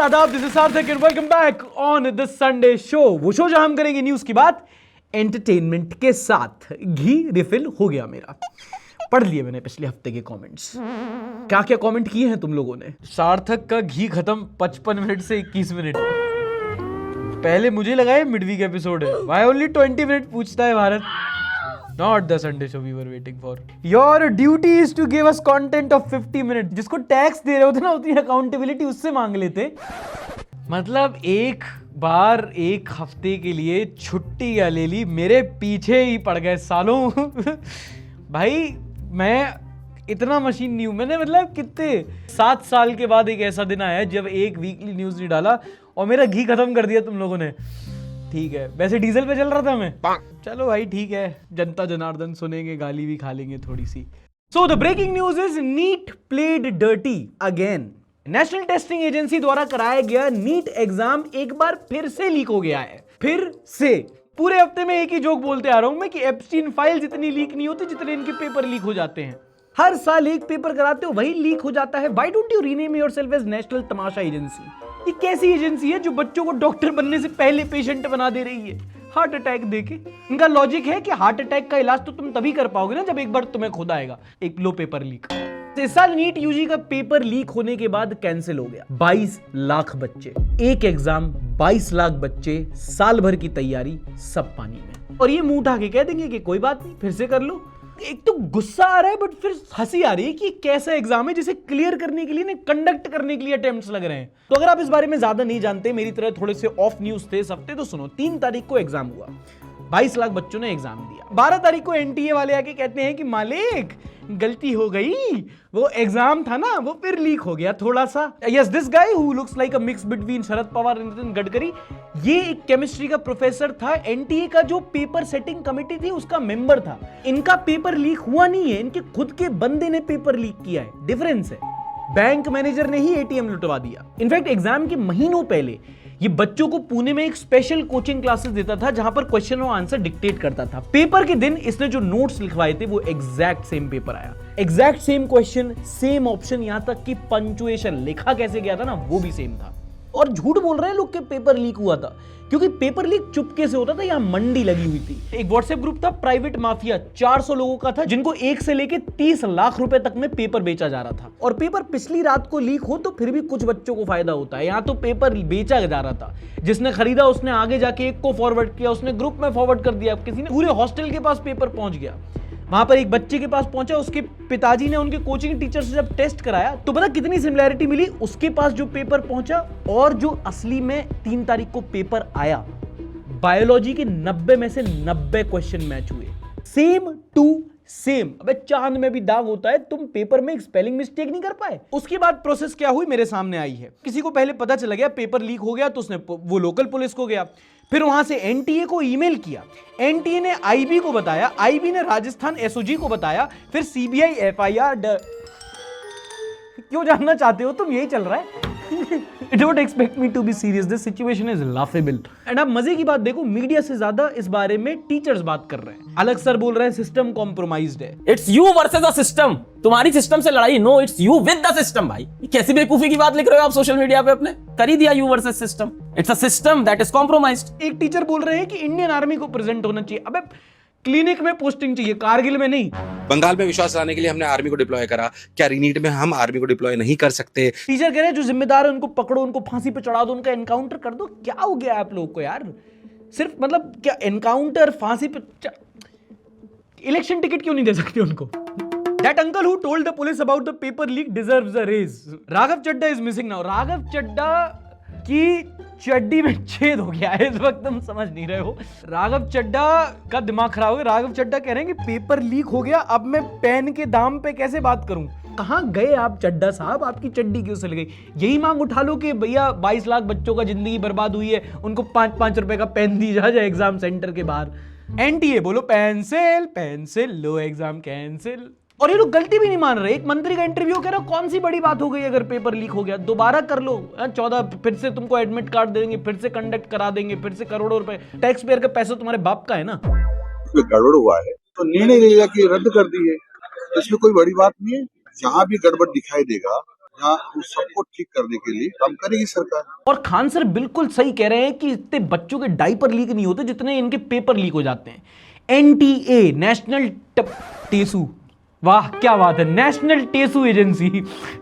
आदाब, this is सार्थक and welcome back on the Sunday show. वो शो जहां हम करेंगे न्यूज की बात एंटरटेनमेंट के साथ। घी रिफिल हो गया मेरा। पढ़ लिए मैंने पिछले हफ्ते के कमेंट्स। क्या क्या कमेंट किए हैं तुम लोगों ने। सार्थक का घी खत्म 55 मिनट से 21 मिनट। पहले मुझे लगा ये मिड वीक एपिसोड है। व्हाई ओनली 20 मिनट पूछता है Bharat. Not the Sunday show we were waiting for. Your duty is to give us content of 50 minutes. जिसको टैक्स दे रहे होते ना, उतनी अकाउंटेबिलिटी उससे मांग लेते। मतलब एक बार एक हफ्ते के लिए छुट्टी या ले ली, मेरे पीछे ही पड़ गए सालों। भाई मैं इतना मशीन नहीं हूं। मैंने मतलब कितने 7 साल के बाद एक ऐसा दिन आया जब एक वीकली न्यूज नहीं डाला और मेरा घी खत्म कर दिया तुम लोगों ने। ठीक है, वैसे डीजल पे चल रहा था मैं। चलो भाई ठीक है, जनता जनार्दन सुनेंगे, गाली भी खा लेंगे थोड़ी सी। So the breaking news is NEET played dirty again. National testing agency द्वारा कराया गया नीट एग्जाम एक बार फिर से लीक हो गया है। फिर से। पूरे हफ्ते में एक ही जोक बोलते आ रहा हूं मैं कि एप्स्टीन फाइल जितनी लीक नहीं होती जितने इनके पेपर लीक हो जाते हैं। हर साल एक पेपर कराते हो, वही लीक हो जाता है। Why don't you rename yourself as national तमाशा एजेंसी? ये कैसी एजेंसी है जो बच्चों को डॉक्टर बनने से पहले पेशेंट बना दे रही है हार्ट अटैक देके? इनका लॉजिक है कि हार्ट अटैक का इलाज तो तुम तभी कर पाओगे ना जब एक बार तुम्हें खुद आएगा। एक लो पेपर लीक। इस साल नीट यूजी का पेपर लीक होने के बाद कैंसिल हो गया। 22 लाख बच्चे, एक एग्जाम, 22 लाख बच्चे, साल भर की तैयारी, सब पानी में। और ये मुंह उठा के कह देंगे कि कोई बात नहीं, फिर से कर लो। एक तो गुस्सा आ रहा है बट फिर हंसी आ रही है कि कैसा एग्जाम है जिसे क्लियर करने के लिए ना कंडक्ट करने के लिए अटेम्प्ट्स लग रहे हैं। तो अगर आप इस बारे में ज्यादा नहीं जानते, मेरी तरह थोड़े से ऑफ न्यूज थे इस हफ्ते, तो सुनो। 3 तारीख को एग्जाम हुआ, 22 लाख बच्चों ने एग्जाम दिया। 12 तारीख को एनटीए वाले आके कहते हैं कि मालिक गलती हो गई, वो एग्जाम था ना वो फिर लीक हो गया थोड़ा सा। Yes, this guy who looks like a mix between Sharad Pawar and Nitin Gadkari, ये एक केमिस्ट्री का प्रोफेसर था। एनटीए का जो पेपर सेटिंग कमेटी थी उसका मेंबर था। इनका पेपर लीक हुआ नहीं है, इनके खुद के बंदे ने पेपर लीक किया है। डिफरेंस है। बैंक मैनेजर ने ही एटीएम लुटवा दिया। इनफैक्ट एग्जाम के महीनों पहले ये बच्चों को पुणे में एक स्पेशल कोचिंग क्लासेस देता था जहां पर क्वेश्चन और आंसर डिक्टेट करता था। पेपर के दिन इसने जो नोट्स लिखवाए थे वो एग्जैक्ट सेम पेपर आया, exact same question, same option, यहां तक कि पंक्चुएशन लिखा कैसे गया था ना वो भी सेम था। और झूठ बोल रहे हैं लोग कि पेपर लीक हुआ था, क्योंकि पेपर लीक चुपके से होता था, यहां मंडी लगी हुई थी। एक व्हाट्सएप ग्रुप था प्राइवेट माफिया, 400 लोगों का था, जिनको 1 से लेके 30 लाख रुपए तक में पेपर बेचा जा रहा था। और पेपर पिछली रात को लीक हो तो फिर भी कुछ बच्चों को फायदा होता है। यहां तो पेपर बेचा जा रहा था, जिसने खरीदा उसने आगे जाके एक को फॉरवर्ड किया, उसने ग्रुप में फॉरवर्ड कर दिया, किसी ने पूरे हॉस्टल के पास पेपर पहुंच गया। वहां पर एक बच्चे के पास पहुंचा, उसके पिताजी ने उनके कोचिंग टीचर से जब टेस्ट कराया तो पता कितनी सिमिलैरिटी मिली। उसके पास जो पेपर पहुंचा और जो असली में 3 तारीख को पेपर आया, बायोलॉजी के 90 में से 90 क्वेश्चन मैच हुए, सेम टू सेम। अबे चांद में भी दाग होता है, तुम पेपर में एक स्पेलिंग मिस्टेक नहीं कर पाए। उसके बाद प्रोसेस क्या हुई मेरे सामने आई है। किसी को पहले पता चला गया पेपर लीक हो गया तो उसने वो लोकल पुलिस को गया, फिर वहां से एनटीए को ईमेल किया, एनटीए ने आईबी को बताया, आईबी ने राजस्थान एसओजी को बताया, फिर सीबीआई एफआईआर। क्यों जानना चाहते हो तुम? यही चल रहा है। Don't expect me to be serious. This situation is laughable. And अब मजे की बात देखो, मीडिया से ज्यादा इस बारे में टीचर्स बात कर रहे हैं। अलग सर बोल रहे हैं सिस्टम कॉम्प्रोमाइज्ड है। It's you versus the system. तुम्हारी सिस्टम से लड़ाई, no, it's you with the system. भाई ये कैसी बेवकूफी की बात लिख रहे हो आप सोशल मीडिया पे अपने? कर ही दिया you versus system. It's a system that is compromised. एक टीचर बोल रहे हैं कि इंडियन आर्मी को प्रेजेंट होना चाहिए। अबे क्लिनिक में पोस्टिंग चाहिए, कारगिल में नहीं। बंगाल में विश्वास लाने के लिए हमने आर्मी को डिप्लॉय करा, क्या रीनीट में हम आर्मी को डिप्लॉय नहीं कर सकते? टीचर कह रहे हैं जो जिम्मेदार है उनको पकड़ो, उनको फांसी पे चढ़ा दो, उनका एनकाउंटर कर दो। क्या हो गया आप लोगों को यार? सिर्फ मतलब क्या एनकाउंटर, फांसी पे इलेक्शन टिकट क्यों नहीं दे सकते उनको? That uncle who told the police about the paper leak deserves a raise. Raghav Chadda is missing now. Raghav चड्डा की चड्डी में छेद हो गया है इस वक्त, तुम समझ नहीं रहे हो। राघव चड्डा का दिमाग खराब हो गया। राघव चड्डा कह रहे हैं कि पेपर लीक हो गया, अब मैं पेन के दाम पे कैसे बात करूं? कहां गए आप चड्डा साहब? आपकी चड्डी क्यों सिल गई? यही मांग उठा लो कि भैया 22 लाख बच्चों का जिंदगी बर्बाद हुई है, उनको 5-5 रुपए का पेन दी जाए एग्जाम सेंटर के बाहर। एनटीए बोलो पेंसिल पेंसिल, लो एग्जाम कैंसिल। और ये लोग गलती भी नहीं मान रहे। एक मंत्री का इंटरव्यू कह रहा, कौन सी बड़ी बात हो गई अगर पेपर लीक हो गया, दोबारा कर लो, 14 फिर से तुमको एडमिट कार्ड दे देंगे, फिर से कंडक्ट करा देंगे, फिर से करोड़ों रुपए। टैक्स पेयर का पैसा तुम्हारे बाप का है ना। गड़बड़ हुआ है तो निर्णय लेगा कि रद्द कर दी है, इसमें कोई बड़ी बात नहीं है। जहाँ भी गड़बड़ दिखाई देगा यहाँ उस सबको ठीक करने के लिए काम करेगी सरकार। और खान सर बिल्कुल सही कह रहे हैं कि इतने बच्चों के डायपर लीक नहीं होते जितने इनके पेपर लीक हो जाते हैं। एनटीए, नेशनल टेसू, वाह क्या बात है, नेशनल टेसू एजेंसी।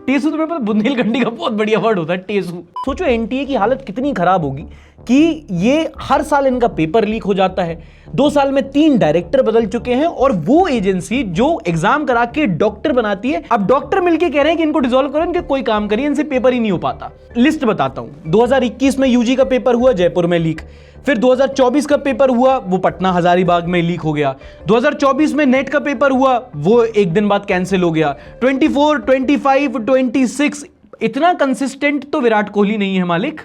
टेसू तो मेरे पास बुंदेलखंडी का बहुत बढ़िया वर्ड होता है, टेसू। सोचो एनटीए की हालत कितनी खराब होगी कि ये हर साल इनका पेपर लीक हो जाता है। 2 साल में 3 डायरेक्टर बदल चुके हैं और वो एजेंसी जो एग्जाम करा के डॉक्टर बनाती है, अब डॉक्टर मिलके कह रहे हैं कि इनको डिसॉल्व करो, इनके कोई काम करिए, इनसे पेपर ही नहीं हो पाता। लिस्ट बताता हूं, 2021 में यूजी का पेपर हुआ जयपुर में लीक, फिर 2024 का पेपर हुआ वो पटना हजारीबाग में लीक हो गया, 2024 में नेट का पेपर हुआ वो एक दिन बाद कैंसिल हो गया, 24, 25, 26 इतना कंसिस्टेंट तो विराट कोहली नहीं है मालिक।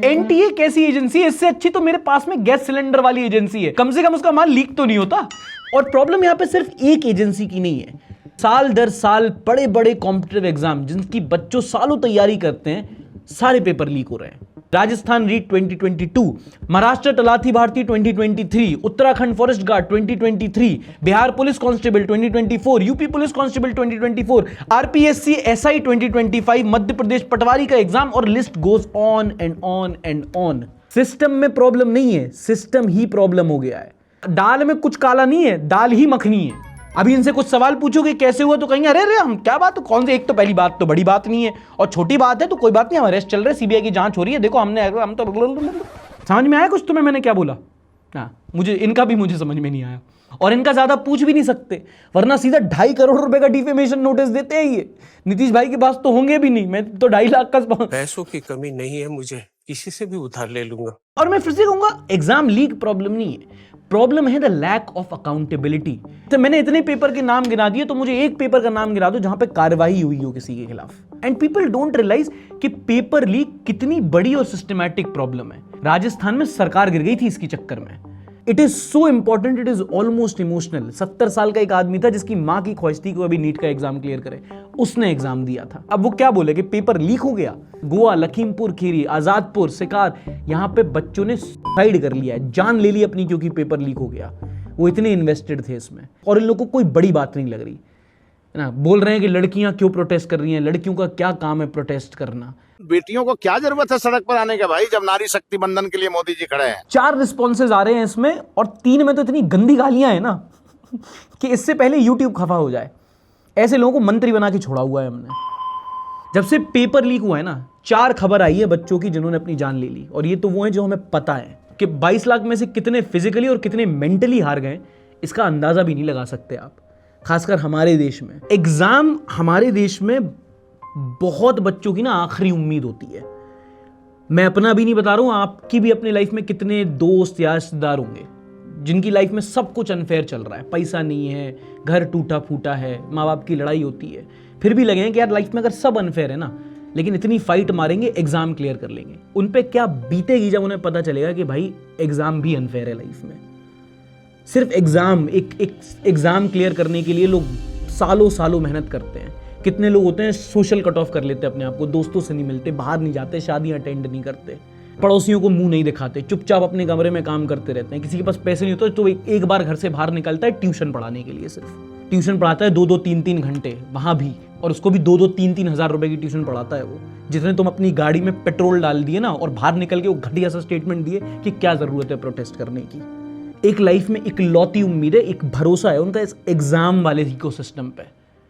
एनटीए कैसी एजेंसी है, इससे अच्छी तो मेरे पास में गैस सिलेंडर वाली एजेंसी है, कम से कम उसका माल लीक तो नहीं होता। और प्रॉब्लम यहां पे सिर्फ एक एजेंसी की नहीं है, साल दर साल बड़े बड़े कॉम्पिटिटिव एग्जाम जिनकी बच्चों सालों तैयारी करते हैं, सारे पेपर लीक हो रहे हैं। Rajasthan REET 2022, Maharashtra Talathi Bharti 2023, Uttarakhand forest guard 2023, Bihar police constable 2024, UP police constable 2024, RPSC SI 2025, Madhya Pradesh patwari का एग्जाम, और list goes on and on and on. System में प्रॉब्लम नहीं है, सिस्टम ही प्रॉब्लम हो गया है। दाल में कुछ काला नहीं है, दाल ही मखनी है। अभी इनसे कुछ सवाल पूछोगे कैसे हुआ तो कहेंगे अरे अरे हम क्या बात, कौन से, एक तो पहली बात तो बड़ी बात नहीं है, और छोटी बात है तो कोई बात नहीं, हमारे अरेस्ट चल रहे, सीबीआई की जांच हो रही है, देखो हम तो समझ में आया कुछ तुम्हें मैंने क्या बोला? हाँ, मुझे इनका भी मुझे समझ में नहीं आया, और इनका ज्यादा पूछ भी नहीं सकते वरना सीधा 2.5 करोड़ रुपए का डिफेमेशन नोटिस देते हैं ये। नीतीश भाई के पास तो होंगे भी नहीं, मैं तो 2.5 लाख का। पैसों की कमी नहीं है मुझे, किसी से भी उधार ले लूंगा। और मैं फिर से कहूंगा एग्जाम लीक प्रॉब्लम नहीं है, प्रॉब्लम है द लैक ऑफ अकाउंटेबिलिटी। तो मैंने इतने पेपर के नाम गिना दिए, तो मुझे एक पेपर का नाम गिना दो जहां पे कार्रवाई हुई हो किसी के खिलाफ। एंड पीपल डोंट रियलाइज कि पेपर लीक कितनी बड़ी और सिस्टमैटिक प्रॉब्लम है। राजस्थान में सरकार गिर गई थी इसकी चक्कर में। It is so important, it is almost emotional. 70 साल का एक आदमी था जिसकी मां की ख्वाहिश थी कि अभी नीट का एग्जाम क्लियर करे, उसने एग्जाम दिया था। अब वो क्या बोले कि पेपर लीक हो गया। गोवा, लखीमपुर खीरी, आजादपुर, सिकार, यहां पे बच्चों ने सुसाइड कर लिया है, जान ले ली अपनी, क्योंकि पेपर लीक हो गया। वो इतने इन्वेस्टेड थे इसमें, और इन लोगों को कोई बड़ी बात नहीं लग रही है ना। बोल रहे हैं कि लड़कियां क्यों प्रोटेस्ट कर रही हैं, लड़कियों का क्या काम है प्रोटेस्ट करना। बेटियों को क्या जरूरत है सड़क पर आने के भाई, जब नारी शक्ति बंधन के लिए मोदी जी खड़े हैं। 4 रिस्पॉन्सेज आ रहे हैं इसमें, और 3 में तो इतनी गंदी गालियां हैं ना कि इससे पहले यूट्यूब खफा हो जाए। ऐसे लोगों को मंत्री बना के छोड़ा हुआ है हमने। जब से पेपर लीक हुआ है ना, 4 खबर आई है बच्चों की जिन्होंने अपनी जान ले ली, और ये तो वो है जो हमें पता है कि 22 लाख में से कितने फिजिकली और कितने मेंटली हार गए, इसका अंदाजा भी नहीं लगा सकते आप। खासकर हमारे देश में एग्जाम, हमारे देश में बहुत बच्चों की ना आखिरी उम्मीद होती है। मैं अपना भी नहीं बता रहा हूं, आपकी भी अपनी लाइफ में कितने दोस्त या रिश्तेदार होंगे जिनकी लाइफ में सब कुछ अनफेयर चल रहा है, पैसा नहीं है, घर टूटा फूटा है, माँ बाप की लड़ाई होती है, फिर भी लगे कि यार लाइफ में अगर सब अनफेयर है ना, लेकिन इतनी फाइट मारेंगे एग्जाम क्लियर कर लेंगे। उन पे क्या बीतेगी जब उन्हें पता चलेगा कि भाई एग्जाम भी अनफेयर है लाइफ में। सिर्फ एग्जाम, एक एग्जाम क्लियर करने के लिए लोग सालों सालों मेहनत करते हैं। कितने लोग होते हैं सोशल कट ऑफ कर लेते हैं अपने आप को, दोस्तों से नहीं मिलते, बाहर नहीं जाते, शादियां अटेंड नहीं करते, पड़ोसियों को मुंह नहीं दिखाते, चुपचाप अपने कमरे में काम करते रहते हैं। किसी के पास पैसे नहीं होते तो एक बार घर से बाहर निकलता है ट्यूशन पढ़ाने के लिए, सिर्फ ट्यूशन पढ़ाता है 2-2, 3-3 घंटे वहां भी, और उसको भी 2-2, 3-3 हज़ार रुपए की ट्यूशन पढ़ाता है वो, जितने तुम अपनी गाड़ी में पेट्रोल डाल दिए ना, और बाहर निकल के वो घटिया सा स्टेटमेंट दिए कि क्या जरूरत है प्रोटेस्ट करने की। एक लाइफ में इकलौती उम्मीद है, एक भरोसा है उनका इस एग्जाम वाले इकोसिस्टम पे,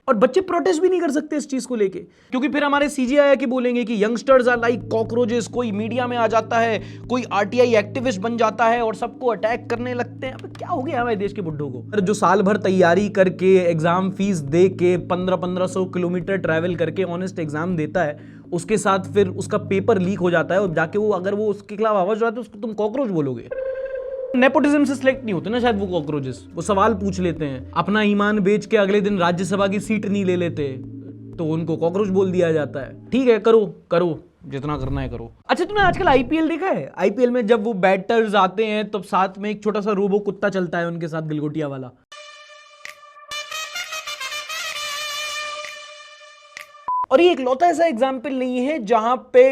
और बच्चे प्रोटेस्ट भी नहीं कर सकते इस चीज को लेके, क्योंकि फिर हमारे सीजीआई की बोलेंगे कि यंगस्टर्स आर लाइक कॉकरोचेस, कोई मीडिया में आ जाता है, कोई आरटीआई एक्टिविस्ट बन जाता है और सबको अटैक करने लगते हैं। अब क्या हो गया हमारे देश के बुड्ढों को, जो साल भर तैयारी करके एग्जाम फीस दे के 1500 किलोमीटर ट्रैवल करके ऑनेस्ट एग्जाम देता है, उसके साथ फिर उसका पेपर लीक हो जाता है, और जाके वो अगर वो उसके खिलाफ आवाज उठाता है उसको तुम कॉकरोच बोलोगे। नेपोटिज्म से सिलेक्ट नहीं होते ना शायद वो कॉकरोचेस, वो सवाल पूछ लेते हैं, अपना ईमान बेच के अगले दिन राज्यसभा की सीट नहीं ले लेते, तो उनको कॉकरोच बोल दिया जाता है। ठीक है, करो करो जितना करना है करो। अच्छा, तुमने आजकल आईपीएल देखा है? आईपीएल में जब वो बैटर्स आते हैं तब साथ में एक छोटा सा रोबो कुत्ता चलता है उनके साथ, गिलगोटिया वाला। और ये इकलौता ऐसा एग्जाम्पल नहीं है जहां पे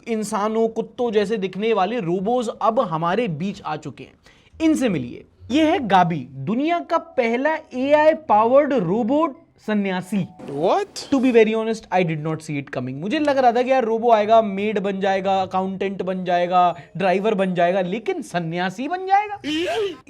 इंसानों, कुत्तों जैसे दिखने वाले रोबोज अब हमारे बीच आ चुके हैं। इनसे मिलिए, ये है गाबी, दुनिया का पहला एआई पावर्ड रोबोट सन्यासी। What? To be very honest I did not see it coming. मुझे लग रहा था कि यार रोबो आएगा, मेड बन जाएगा, अकाउंटेंट बन जाएगा, ड्राइवर बन जाएगा, लेकिन सन्यासी बन जाएगा।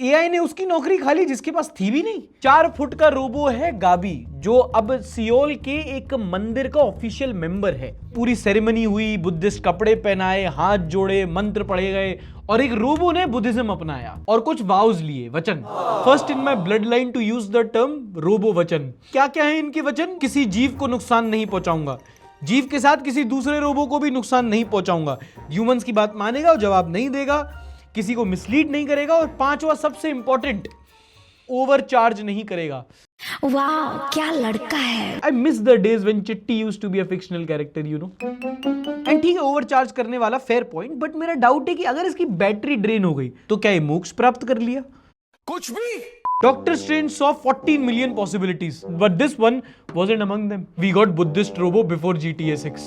एआई ने उसकी नौकरी खा ली जिसके पास थी भी नहीं। 4 फुट का रोबो है गाबी, जो अब सियोल के एक मंदिर का ऑफिशियल मेंबर है। पूरी सेरेमनी हुई, बुद्धिस्ट कपड़े पहनाए, हाथ जोड़े, मंत्र पढ़े गए और एक रोबो ने बुद्धिज्म अपनाया और कुछ वाउज लिए, वचन। First in my bloodline to use the term robo वचन। क्या क्या है इनके वचन? किसी जीव को नुकसान नहीं पहुंचाऊंगा, जीव के साथ किसी दूसरे रोबो को भी नुकसान नहीं पहुंचाऊंगा, ह्यूमंस की बात मानेगा और जवाब नहीं देगा, किसी को मिसलीड नहीं करेगा और 5वां सबसे इंपॉर्टेंट, ओवरचार्ज नहीं करेगा। वाह क्या लड़का है। I miss the days when चिट्टी used to be a fictional character, you know. And ठीक है, ओवरचार्ज करने वाला फेयर पॉइंट, बट मेरा डाउट है कि अगर इसकी बैटरी ड्रेन हो गई तो क्या ये मोक्ष प्राप्त कर लिया? कुछ भी। Doctor Strange saw 14 million possibilities, but this one wasn't among them. We got Buddhist robo before GTA 6.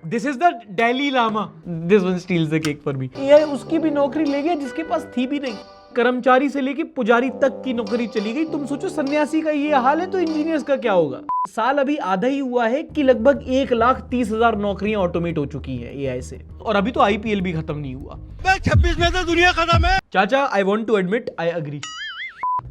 This is the Dalai Lama. This one steals the cake for me. AI उसकी भी नौकरी ले गया जिसके पास थी भी नहीं। कर्मचारी से लेके पुजारी तक की नौकरी चली गई। तुम सोचो सन्यासी का ये हाल है तो इंजीनियर्स का क्या होगा? साल अभी आधा ही हुआ है कि लगभग 1,30,000 नौकरियां ऑटोमेट हो चुकी हैं एआई से, और अभी तो आईपीएल भी खत्म नहीं हुआ। 26 में तो दुनिया खत्म है। चाचा, I want to admit I agree.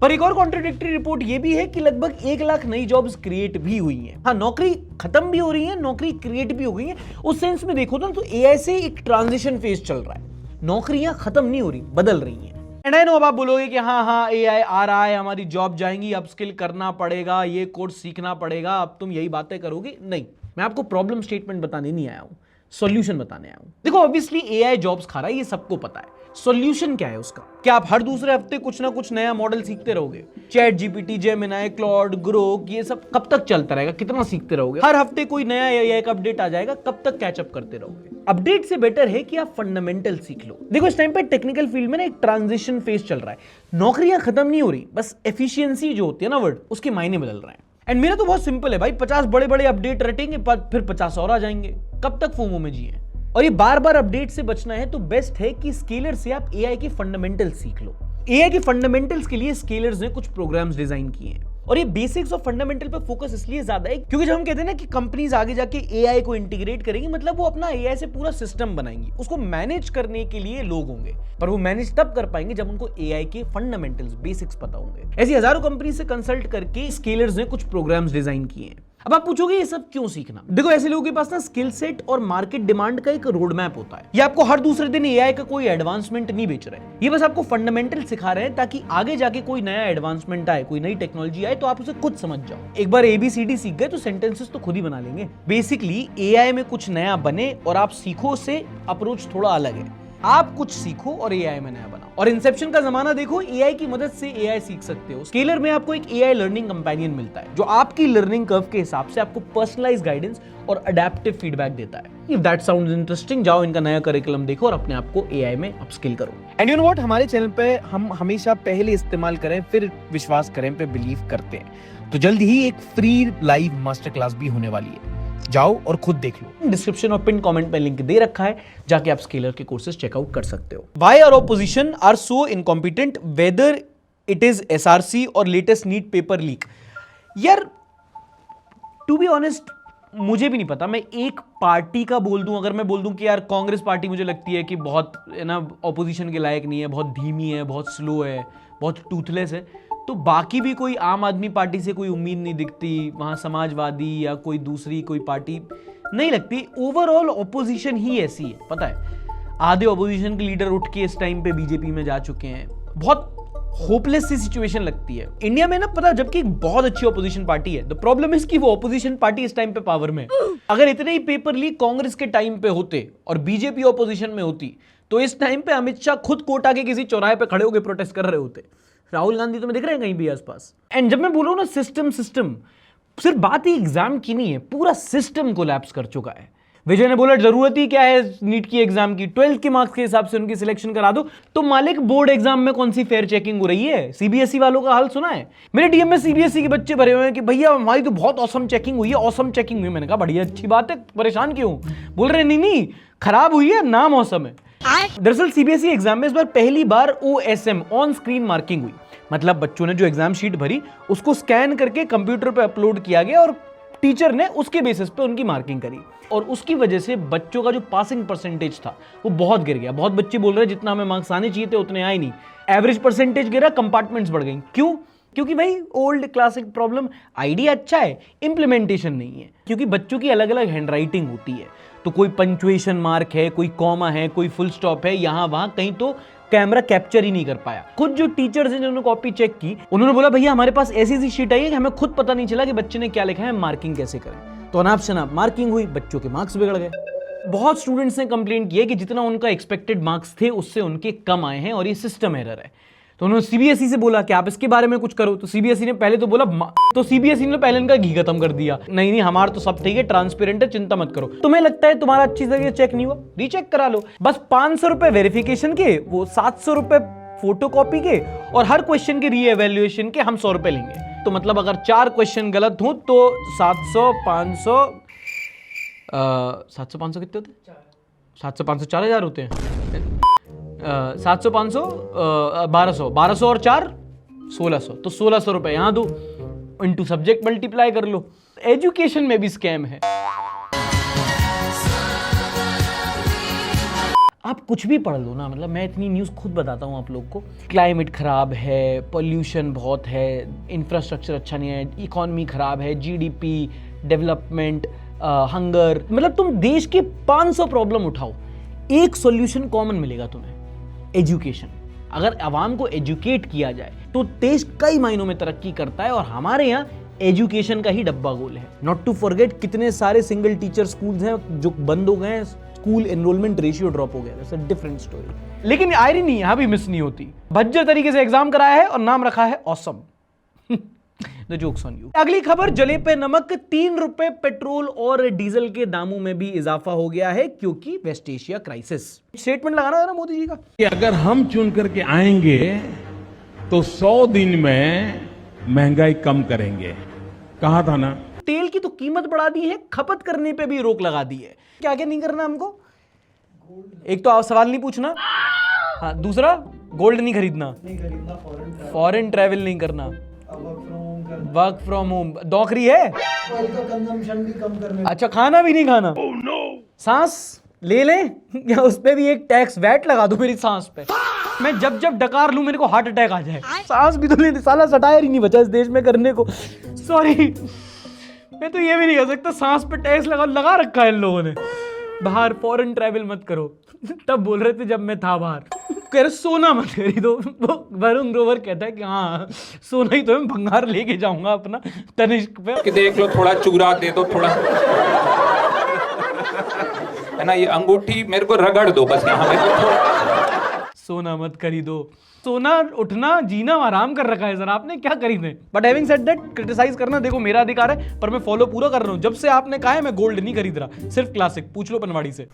पर एक और कॉन्ट्राडिक्टरी रिपोर्ट ये भी है कि लगभग 1 लाख नई जॉब्स क्रिएट भी हुई हैं। हाँ, नौकरी खत्म भी हो रही है, नौकरी क्रिएट भी हो गई है। उस सेंस में देखो तो एआई से एक ट्रांजिशन फेज चल रहा है। नौकरियां खत्म नहीं हो रही, बदल रही हैं। एंड आई नो अब आप बोलोगे कि हाँ एआई आ रहा है, हमारी जॉब जाएंगी, अपस्किल करना पड़ेगा, ये कोर्स सीखना पड़ेगा, अब तुम यही बातें करोगे। नहीं, मैं आपको प्रॉब्लम स्टेटमेंट बताने नहीं आया हूं, सॉल्यूशन बताने आया हूं। देखो, ऑब्वियसली एआई जॉब्स खा रहा है, ये सबको पता है। सॉल्यूशन क्या है उसका? क्या आप हर दूसरे हफ्ते कुछ ना कुछ नया मॉडल सीखते रहोगे? Chat GPT, Gemini, Claude, Grok, ये सब कब तक चलता रहेगा? कितना सीखते रहोगे? हर हफ्ते कोई नया एआई का अपडेट आ जाएगा, कब तक कैचअप करते रहोगे? अपडेट से बेटर है कि आप फंडामेंटल सीख लो। देखो, इस टाइम पे टेक्निकल फील्ड में ना एक ट्रांजिशन फेज चल रहा है। नौकरियां खत्म नहीं हो रही, बस एफिशिएंसी जो होती है ना वर्ड, उसके मायने बदल रहे हैं। एंड मेरा तो बहुत सिंपल है भाई, 50 बड़े बड़े अपडेट रटेंगे, फिर 50 और आ जाएंगे। कब तक फोमो में जिए? और ये बार बार अपडेट से बचना है तो बेस्ट है कि स्केलर से आप एआई के फंडामेंटल्स सीख लो। एआई के फंडामेंटल्स के लिए स्केलर्स ने कुछ प्रोग्राम्स डिजाइन किए हैं, और ये बेसिक्स और फंडामेंटल पे फोकस इसलिए ज्यादा है क्योंकि जब हम कहते हैं ना कि कंपनीज आगे जाके एआई को इंटीग्रेट करेंगी, मतलब वो अपना एआई से पूरा सिस्टम बनाएंगी। उसको मैनेज करने के लिए लोग होंगे, पर वो मैनेज तब कर पाएंगे जब उनको एआई के फंडामेंटल्स, बेसिक्स पता होंगे। ऐसी हजारों कंपनी से कंसल्ट करके स्केलर्स ने कुछ प्रोग्राम्स डिजाइन किए हैं। अब आप पूछोगे ये सब क्यों सीखना? देखो, ऐसे लोगों के पास ना स्किल सेट और मार्केट डिमांड का एक रोड मैप होता है। ये आपको हर दूसरे दिन एआई का कोई एडवांसमेंट नहीं बेच रहे हैं, ये बस आपको फंडामेंटल सिखा रहे हैं ताकि आगे जाके कोई नया एडवांसमेंट आए, कोई नई टेक्नोलॉजी आए तो आप उसे खुद समझ जाओ। एक बार एबीसीडी सीख गए तो सेंटेंसेस तो खुद ही बना लेंगे। बेसिकली एआई में कुछ नया बने और आप सीखो, से अप्रोच थोड़ा अलग है। आप कुछ सीखो और एआई में नया बनाओ। और इंसेप्शन का जमाना देखो, एआई की मदद से एआई सीख सकते हो। स्केलर में आपको एक एआई लर्निंग कंपेनियन मिलता है जो आपकी लर्निंग कर्व के हिसाब से आपको पर्सनलाइज गाइडेंस और अडैप्टिव फीडबैक देता है। इफ दैट साउंड्स इंटरेस्टिंग, जाओ इनका नया करिकुलम देखो और अपने आप को एआई में अपस्किल करो। एंड यू नो व्हाट, हमारे चैनल पे हम हमेशा पहले इस्तेमाल करें फिर विश्वास करें पे बिलीव करते हैं। तो जल्द ही एक फ्री लाइव मास्टर क्लास भी होने वाली है, जाओ और खुद देख लो। डिस्क्रिप्शन और पिन कमेंट में लिंक दे रखा है, जाके आप स्केलर के कोर्सेज चेकआउट कर सकते हो। Why our opposition are so incompetent, whether it is SRC और लेटेस्ट नीट पेपर लीक? यार, टू बी ऑनेस्ट मुझे भी नहीं पता। मैं एक पार्टी का बोल दूं, अगर मैं बोल दूं कि यार कांग्रेस पार्टी मुझे लगती है कि बहुत है ना ऑपोजिशन के लायक नहीं है, बहुत धीमी है, बहुत स्लो है, बहुत टूथलेस है, तो बाकी भी कोई आम आदमी पार्टी से कोई उम्मीद नहीं दिखती, वहाँ समाजवादी या कोई दूसरी कोई पार्टी नहीं लगती। ओवरऑल ऑपोजिशन ही ऐसी है, पता है। आधे ऑपोजिशन के लीडर उठ के इस टाइम पे बीजेपी में जा चुके हैं। बहुत होपलेस सी सिचुएशन लगती है इंडिया में ना, पता, जबकि एक बहुत अच्छी ऑपोजिशन पार्टी है। द प्रॉब्लम इज कि वो ऑपोजिशन पार्टी इस टाइम पे पावर में है। अगर इतने ही पेपर लीक कांग्रेस के टाइम पे होते और बीजेपी ऑपोजिशन में होती तो इस टाइम पे अमित शाह खुद कोटा के किसी चौराहे पे खड़े होकर प्रोटेस्ट कर रहे होते। राहुल गांधी तो मैं दिख रहे हैं कहीं भी आसपास। एंड जब मैं बोल रहा हूं ना सिस्टम, सिर्फ बात ही एग्जाम की नहीं है, पूरा सिस्टम कोलैप्स कर चुका है। विजय ने बोला जरूरत ही क्या है नीट की एग्जाम की, 12th के मार्क्स के हिसाब से उनकी सिलेक्शन करा दो। तो मालिक, बोर्ड एग्जाम में कौन सी फेयर चेकिंग हो रही है? सीबीएसई वालों का हाल सुना है? मेरे डीएम में सीबीएसई के बच्चे भरे हुए हैं कि भैया हमारी तो बहुत औसम चेकिंग हुई है, औसम चेकिंग हुई। मैंने कहा बढ़िया, अच्छी बात है, परेशान क्यों? बोल रहे नहीं खराब हुई है, नाम औसम है। दरअसल सीबीएसई एग्जाम में इस बार पहली बार OSM, ऑन स्क्रीन मार्किंग हुई। मतलब बच्चों ने जो एग्जाम शीट भरी उसको स्कैन करके कंप्यूटर पे अपलोड किया गया और टीचर ने उसके बेसिस पे उनकी मार्किंग करी और उसकी वजह से बच्चों का जो पासिंग परसेंटेज था वो बहुत गिर गया। बहुत बच्चे बोल रहे हैं जितना हमें मार्क्स आने चाहिए थे उतने आए नहीं, एवरेज परसेंटेज गिरा, कंपार्टमेंट्स बढ़ गई। क्यों? क्योंकि भाई ओल्ड क्लासिक प्रॉब्लम, आइडिया अच्छा है, इंप्लीमेंटेशन नहीं है। क्योंकि बच्चों की अलग अलग हैंडराइटिंग होती है, तो कोई पंक्चुएशन मार्क है, कोई कॉमा है, कोई फुल स्टॉप है, यहां वहां कहीं तो कैमरा कैप्चर ही नहीं कर पाया। खुद जो टीचर्स हैं जिन्होंने कॉपी चेक की उन्होंने बोला भैया हमारे पास ऐसी सी शीट आई है कि हमें खुद पता नहीं चला कि बच्चे ने क्या लिखा है, मार्किंग कैसे करें। तो अनाप शनाप मार्किंग हुई, बच्चों के मार्क्स बिगड़ गए। बहुत स्टूडेंट्स ने कंप्लेंट किया कि जितना उनका एक्सपेक्टेड मार्क्स थे उससे उनके कम आए हैं और ये सिस्टम एरर है। तो उन्होंने सीबीएसई से बोला कि आप इसके बारे में कुछ करो। तो सीबीएसई ने पहले तो बोला, तो सीबीएसई ने पहले इनका घी खत्म कर दिया, नहीं नहीं हमारा तो सब ठीक है, ट्रांसपेरेंट है, चिंता मत करो। तुम्हें लगता है तुम्हारा अच्छी तरीके से चेक नहीं हुआ, रीचेक करा लो। बस 500 रुपए वेरिफिकेशन के, वो 700 रुपए फोटो कॉपी के और हर क्वेश्चन के री एवेल्युएशन के हम 100 रुपए लेंगे। तो मतलब अगर 4 क्वेश्चन गलत हो तो 700 500 700 500 कितने होते हैं? 700 500 4000 होते हैं। 700 500 1200, 1200 और 4 1600, तो 1600 रुपए यहां दो, इनटू सब्जेक्ट मल्टीप्लाई कर लो। एजुकेशन में भी स्कैम है। आप कुछ भी पढ़ लो ना, मतलब मैं इतनी न्यूज़ खुद बताता हूँ आप लोग को। क्लाइमेट खराब है, पॉल्यूशन बहुत है, इंफ्रास्ट्रक्चर अच्छा नहीं है, इकोनॉमी खराब है, जीडीपी, डेवलपमेंट, हंगर, मतलब तुम देश के 500 प्रॉब्लम उठाओ, एक सॉल्यूशन कॉमन मिलेगा तुम्हें, एजुकेशन। अगर आवाम को एजुकेट किया जाए तो देश कई मायनों में तरक्की करता है और हमारे यहाँ एजुकेशन का ही डब्बा गोल है। नॉट टू फॉरगेट कितने सारे सिंगल टीचर स्कूल्स हैं जो बंद हो गए हैं, स्कूल एनरोलमेंट रेशियो ड्रॉप हो गया, दैट्स अ डिफरेंट स्टोरी। लेकिन आयरनी यहां भी मिस नहीं होती, भज्जर तरीके से एग्जाम कराया है और नाम रखा है awesome. The joke's on you। अगली खबर, जले पे नमक, 3 रुपए पेट्रोल और डीजल के दामों में भी इजाफा हो गया है क्योंकि वेस्ट एशिया क्राइसिस। स्टेटमेंट लगाना है ना मोदी जी का कि अगर हम चुन करके आएंगे तो 100 दिन में महंगाई कम करेंगे, कहा था ना। तेल की तो कीमत बढ़ा दी है, खपत करने पे भी रोक लगा दी है। क्या क्या नहीं करना हमको? एक तो आप सवाल नहीं पूछना, हाँ, दूसरा गोल्ड नहीं खरीदना, फॉरेन ट्रैवल नहीं करना, वर्क फ्रॉम होम, नौकरी है, कंजम्पशन भी कम करना, अच्छा खाना भी नहीं खाना, सांस ले लें या उस पे भी एक टैक्स वैट लगा दो मेरी सांस पे, मैं जब जब डकार लूं मेरे को हार्ट अटैक आ जाए। सांस भी तो ले, साला सटायर ही नहीं बचा इस देश में करने को। सॉरी, मैं तो ये भी नहीं कह सकता, सांस पे टैक्स लगा रखा है इन लोगों ने। बाहर फॉरेन ट्रैवल मत करो, तब बोल रहे थे जब मैं था बाहर, कह रहे सोना मत खरीदो। वरुण ग्रोवर कहता है कि हाँ सोना ही तो मैं भंगार लेके जाऊंगा अपना तनिष्क पे, कि देख लो थोड़ा चूरा दे दो, थोड़ा है ना, ये अंगूठी मेरे को रगड़ दो बस यहाँ पे। सोना मत खरीदो, सोना उठना जीना आराम कर रखा है सर आपने, क्या खरीदे। But having said that, criticise करना देखो मेरा अधिकार है, पर मैं फॉलो पूरा कर रहा हूं। जब से आपने कहा है मैं गोल्ड नहीं खरीद रहा, सिर्फ क्लासिक, पूछ लो पनवाड़ी से।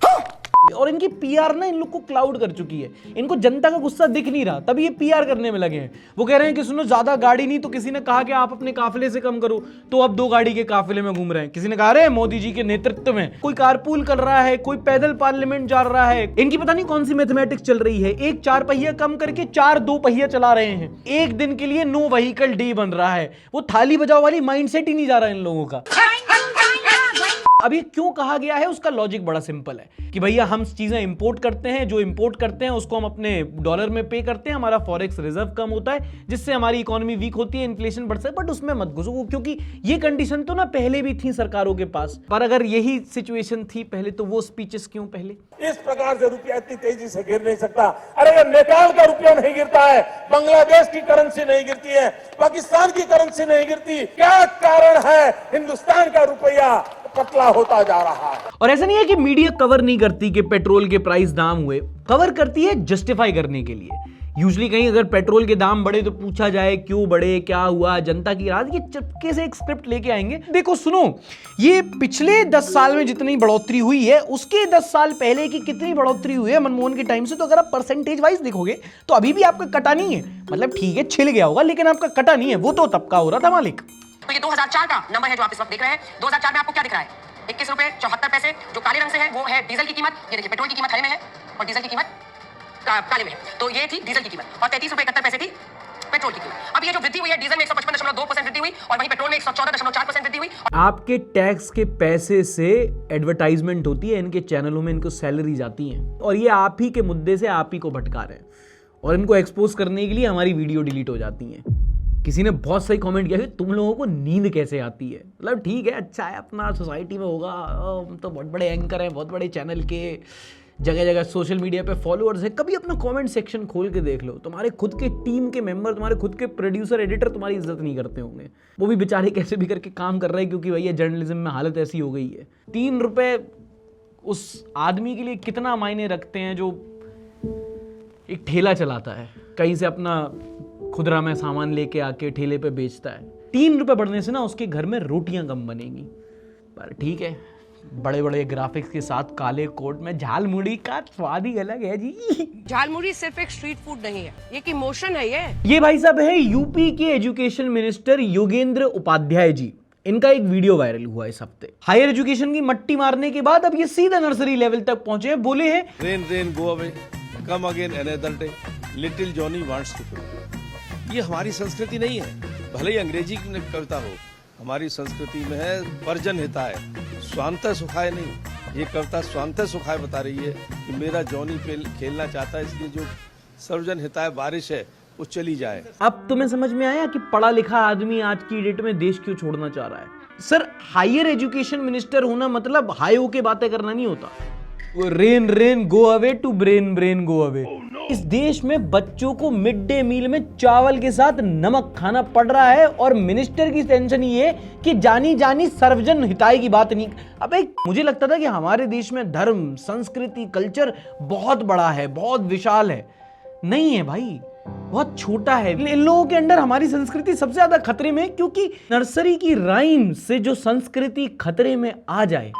और इनकी पीआर ना इन लोग को क्लाउड कर चुकी है, इनको जनता का गुस्सा दिख नहीं रहा, तभी ये पीआर करने में लगे हैं। वो कह रहे हैं कि सुनो ज्यादा गाड़ी नहीं, तो किसी ने कहा कि आप अपने काफिले से कम करो, तो अब 2 गाड़ी के काफिले में घूम रहे हैं। किसी ने कहा अरे मोदी जी के नेतृत्व में कोई कारपूल कर रहा है, कोई पैदल पार्लियामेंट जा रहा है। इनकी पता नहीं कौन सी मैथमेटिक्स चल रही है, एक 4 पहिया कम करके 4 2 पहिया चला रहे हैं। एक दिन के लिए नो व्हीकल डे बन रहा है, वो थाली बजाओ वाली माइंडसेट ही नहीं जा रहा इन लोगों का। अब ये क्यों कहा गया है, उसका लॉजिक बड़ा सिंपल है कि भैया हम चीजें इंपोर्ट करते हैं, जो इंपोर्ट करते हैं उसको हम अपने डॉलर में पे करते हैं, हमारा फॉरेक्स रिजर्व कम होता है, जिससे हमारी इकोनॉमी वीक होती है, इन्फ्लेशन बढ़ता है। बट उसमें मत घुसो, क्योंकि ये कंडीशन तो ना पहले भी थी सरकारों के पास। पर अगर यही सिचुएशन थी पहले, तो वो स्पीचेस क्यों पहले? इस प्रकार से रुपया इतनी तेजी से गिर नहीं सकता। अरे नेपाल का रुपया नहीं गिरता है, बांग्लादेश की करेंसी नहीं गिरती है, पाकिस्तान की करेंसी नहीं गिरती, क्या कारण है? हिंदुस्तान का रुपया पतला होता जा रहा है। और ऐसा नहीं है कि मीडिया कवर नहीं करती कि पेट्रोल के प्राइस दाम हुए, कवर करती है जस्टिफाई करने के लिए। यूजुअली कहीं अगर पेट्रोल के दाम बढ़े तो पूछा जाए क्यों बढ़े, क्या हुआ, जनता की रात, ये चुपके से एक स्क्रिप्ट लेके आएंगे। देखो सुनो, ये पिछले 10 साल में जितनी बढ़ोतरी हुई है उसके 10 साल पहले की कितनी बढ़ोतरी हुई है मनमोहन के टाइम से, तो अगर आप परसेंटेज वाइज देखोगे तो अभी भी आपका कटा नहीं है। मतलब ठीक है छिल गया होगा, लेकिन आपका कटा नहीं है, वो तो तब का हो रहा था मालिक। तो ये 2004 का नंबर है जो आप इस वक्त देख रहे हैं। 2004 में आपको क्या दिख रहा है? 21 रुपए 74 पैसे। जो काले रंग से है वो है डीजल की कीमत। ये देखिए पेट्रोल की कीमत हरे में है और डीजल की कीमत काले में है। तो ये थी डीजल की कीमत और 33 रुपए 71 पैसे थी पेट्रोल की कीमत। अब ये जो वृद्धि हुई है, डीजल में 155.2% वृद्धि हुई और वहीं पेट्रोल में 114.4% वृद्धि हुई। आपके टैक्स के पैसे से एडवर्टाइजमेंट होती है, इनके चैनलों में इनको सैलरी जाती है, और ये आप ही के मुद्दे से आप ही को भटका रहे हैं, और इनको एक्सपोज करने के लिए हमारी वीडियो डिलीट हो जाती है। किसी ने बहुत सही कमेंट किया कि तुम लोगों को नींद कैसे आती है। मतलब ठीक है, अच्छा है, अपना सोसाइटी में होगा, हम तो बहुत बड़े एंकर हैं, बहुत बड़े चैनल के, जगह जगह सोशल मीडिया पे फॉलोअर्स हैं। कभी अपना कमेंट सेक्शन खोल के देख लो, तुम्हारे खुद के टीम के मेंबर, तुम्हारे खुद के प्रोड्यूसर, एडिटर तुम्हारी इज्जत नहीं करते होंगे। वो भी बेचारे कैसे भी करके काम कर रहे हैं, क्योंकि भैया जर्नलिज्म में हालत ऐसी हो गई है। 3 रुपए उस आदमी के लिए कितना मायने रखते हैं जो एक ठेला चलाता है, कहीं से अपना खुदरा में सामान लेके आके ठेले पे बेचता है। 3 रुपए बढ़ने से ना उसके घर में रोटियां कम बनेंगी। पर ठीक है, बड़े बड़े ग्राफिक्स के साथ काले कोट में झाल मुड़ी का स्वाद ही अलग है जी। झाल मुड़ी सिर्फ एक स्ट्रीट फूड नहीं है, ये एक इमोशन है। ये भाई साहब है यूपी के एजुकेशन मिनिस्टर योगेंद्र उपाध्याय जी। इनका एक वीडियो वायरल हुआ इस हफ्ते। हायर एजुकेशन की मट्टी मारने के बाद अब ये सीधा नर्सरी लेवल तक पहुंचे हैं। बोले हैं, rain rain go away, come again another day, little Johnny wants to flow. ये हमारी संस्कृति नहीं है, भले ही अंग्रेजी की कविता हो, हमारी संस्कृति में है पर्जन हिताय, स्वांतः सुखाय नहीं। ये कविता स्वांतः सुखाय बता रही है कि मेरा जॉनी खेलना चाहता है, इसलिए जो सर्वजन हिताय बारिश है वो चली जाए। अब तुम्हें समझ में आया कि पढ़ा लिखा आदमी आज की डेट में देश क्यों छोड़ना चाह रहा है। सर, हायर एजुकेशन मिनिस्टर होना मतलब हाई हो के बातें करना नहीं होता। Rain rain go away to brain brain go away. इस देश में बच्चों को मिड डे मील में चावल के साथ नमक खाना पड़ रहा है, और मिनिस्टर की टेंशन ये है कि जानी जानी सर्वजन हिताय की बात नहीं। अबे मुझे लगता था कि हमारे देश में धर्म, संस्कृति, कल्चर बहुत बड़ा है, बहुत विशाल है। नहीं है भाई, बहुत छोटा है। इन लोगों के अंडर हमारी संस्कृति सबसे ज्यादा खतरे में, क्योंकि नर्सरी की राइम से जो संस्कृति खतरे में आ जाए।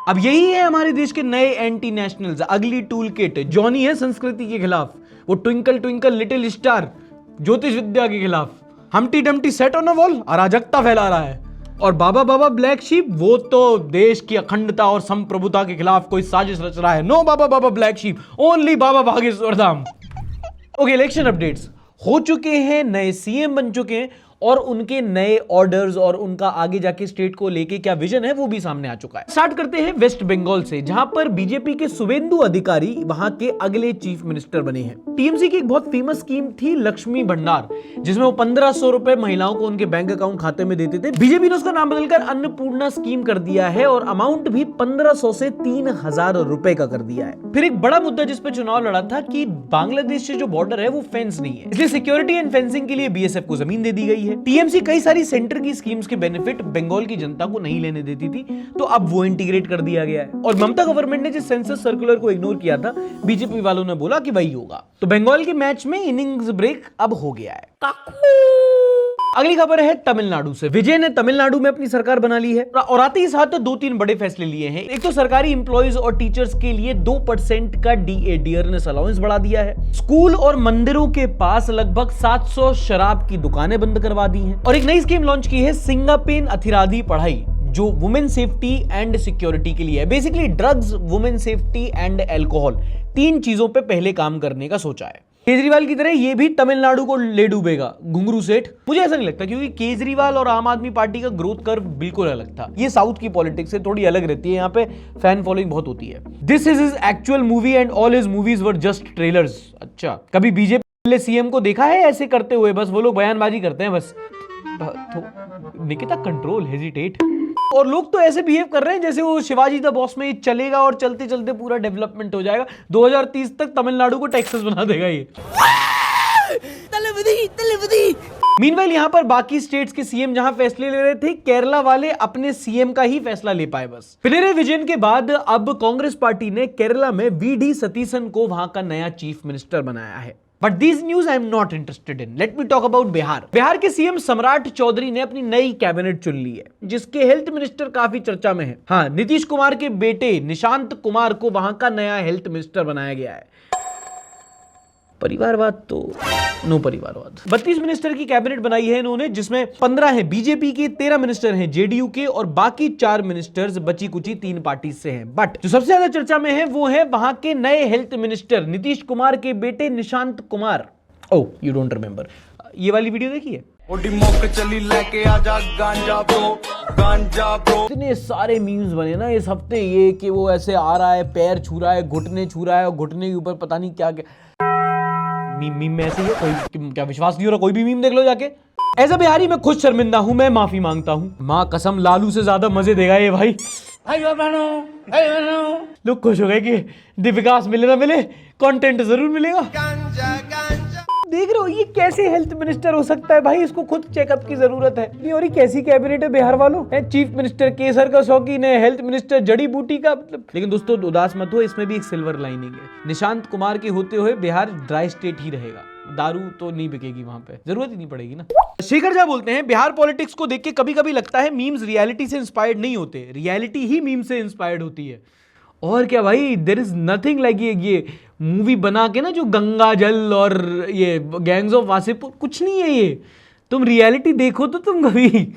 अब यही है हमारे देश के नए एंटी नेशनल्स, अगली टूल किट। जॉनी है संस्कृति के खिलाफ, वो ट्विंकल ट्विंकल लिटिल स्टार ज्योतिष विद्या के खिलाफ। Humpty Dumpty set on a wall अराजकता फैला रहा है। और बाबा बाबा ब्लैक शीप, वो तो देश की अखंडता और संप्रभुता के खिलाफ कोई साजिश रच रहा है। नो बाबा बाबा ब्लैक शीप, ओनली बाबा भागेश्वर धाम। ओके, इलेक्शन अपडेट्स हो चुके हैं, नए सीएम बन चुके हैं, और उनके नए ऑर्डर्स और उनका आगे जाके स्टेट को लेके क्या विजन है वो भी सामने आ चुका है। स्टार्ट करते हैं वेस्ट बंगाल से, जहां पर बीजेपी के शुभेंदु अधिकारी वहां के अगले चीफ मिनिस्टर बने हैं। टीएमसी की एक बहुत फेमस स्कीम थी लक्ष्मी भंडार, जिसमें वो 1500 रुपए महिलाओं को उनके बैंक अकाउंट खाते में देते थे। बीजेपी ने उसका नाम बदलकर अन्नपूर्णा स्कीम कर दिया है, और अमाउंट भी 1500 से 3000 रुपए का कर दिया है। फिर एक बड़ा मुद्दा जिस पे चुनाव लड़ा था कि बांग्लादेश से जो बॉर्डर है वो फेंस नहीं है, इसलिए सिक्योरिटी एंड फेंसिंग के लिए बीएसएफ को जमीन दे दी गई है। टीएमसी कई सारी सेंटर की स्कीम्स के बेनिफिट बंगाल की जनता को नहीं लेने देती थी, तो अब वो इंटीग्रेट कर दिया गया है। और ममता गवर्नमेंट ने जिस सेंसस सर्कुलर को इग्नोर किया था, बीजेपी वालों ने बोला कि वही होगा। तो बंगाल के मैच में इनिंग्स ब्रेक अब हो गया है। अगली खबर है तमिलनाडु से। विजय ने तमिलनाडु में अपनी सरकार बना ली है, और आते ही साथ 2-3 बड़े फैसले लिए हैं। एक तो सरकारी इंप्लॉइज और टीचर्स के लिए 2% का डीए डियरनेस अलाउंस बढ़ा दिया है। स्कूल और मंदिरों के पास लगभग 700 शराब की दुकानें बंद करवा दी हैं, और एक नई स्कीम लॉन्च की है, सिंगापेन अथिराधी पढ़ाई, जो वुमेन सेफ्टी एंड सिक्योरिटी के लिए है। Basically drugs, women safety and alcohol, 3 चीजों पे पहले काम करने का सोचा है। केजरीवाल की तरह ये भी तमिलनाडु को ले डूबेगा, घुंगरू सेठ। मुझे ऐसा नहीं लगता, क्योंकि केजरीवाल और आम आदमी पार्टी का ग्रोथ कर्व बिल्कुल अलग था। ये साउथ की पॉलिटिक्स से थोड़ी अलग रहती है, यहाँ पे फैन फॉलोइंग बहुत होती है। This is his actual movie and all his movies were just trailers. अच्छा, कभी बीजेपी सीएम को देखा है ऐसे करते हुए? बस वो लोग बयानबाजी करते हैं बस। तो निकिता कंट्रोल, हेजिटेट। और लोग तो ऐसे बिहेव कर रहे हैं जैसे वो शिवाजी द बॉस में चलेगा और चलते चलते पूरा डेवलपमेंट हो जाएगा। 2030 तक तमिलनाडु को टेक्सास बना देगा ये। मीनवाइल यहाँ पर बाकी स्टेट्स के सीएम जहां फैसले ले रहे थे, केरला वाले अपने सीएम का ही फैसला ले पाए बस। पिनराई विजयन के बाद अब कांग्रेस पार्टी ने केरला में वीडी सतीसन को वहां का नया चीफ मिनिस्टर बनाया है। But these news I am not interested in. Let me talk about Bihar. Bihar के सीएम सम्राट चौधरी ने अपनी नई कैबिनेट चुन ली है, जिसके हेल्थ मिनिस्टर काफी चर्चा में है। हाँ, नीतीश कुमार के बेटे निशांत कुमार को वहां का नया हेल्थ मिनिस्टर बनाया गया है। परिवारवाद तो नो परिवारवाद। 32 मिनिस्टर की कैबिनेट बनाई है इन्होंने, जिसमें 15 है बीजेपी के, 13 मिनिस्टर हैं जेडीयू के, और बाकी 4 मिनिस्टर्स बची कुची 3 पार्टी से हैं। बट जो सबसे ज्यादा चर्चा में है वो है वहां के नए हेल्थ मिनिस्टर नीतीश कुमार के बेटे निशांत कुमार। ओह, यू डोंट रिमेंबर। ये वाली वीडियो देखी है? इतने सारे मीम्स बने ना इस हफ्ते ये कि वो ऐसे आ रहा है, पैर छू रहा है, घुटने छू रहा है, और घुटने के ऊपर पता नहीं क्या क्या मीम में ऐसे ही है। कोई क्या विश्वास नहीं हो रहा? कोई भी मीम देख लो जाके। ऐसा बिहारी मैं खुद शर्मिंदा हूं, मैं माफी मांगता हूं। मां कसम लालू से ज्यादा मजे देगा ये भाई। लोग खुश हो गए कि दीपिका मिले ना मिले, कंटेंट जरूर मिलेगा। देख रहे हो ये कैसे हेल्थ मिनिस्टर हो सकता है भाई? इसको खुद चेकअप की जरूरत है। नहीं, और ये कैसी कैबिनेट है बिहार वालों? है चीफ मिनिस्टर केसर का शौकीन है, हेल्थ मिनिस्टर जड़ी बूटी का। लेकिन दोस्तों उदास मत हो, इसमें भी एक सिल्वर लाइनिंग है। निशांत कुमार के होते हुए बिहार ड्राई स्टेट ही रहेगा, दारू तो नहीं बिकेगी वहां पे, जरूरत ही नहीं पड़ेगी ना। शेखर झा बोलते हैं बिहार पॉलिटिक्स को देख के कभी कभी लगता है मीम्स रियलिटी से इंस्पायर्ड नहीं होते, रियलिटी ही मीम से इंस्पायर्ड होती है। और क्या भाई, देयर इज नथिंग लाइक ये मूवी बना के ना जो गंगा जल और ये गैंग्स ऑफ वासेपुर, कुछ नहीं है ये। तुम रियलिटी देखो तो तुम कभी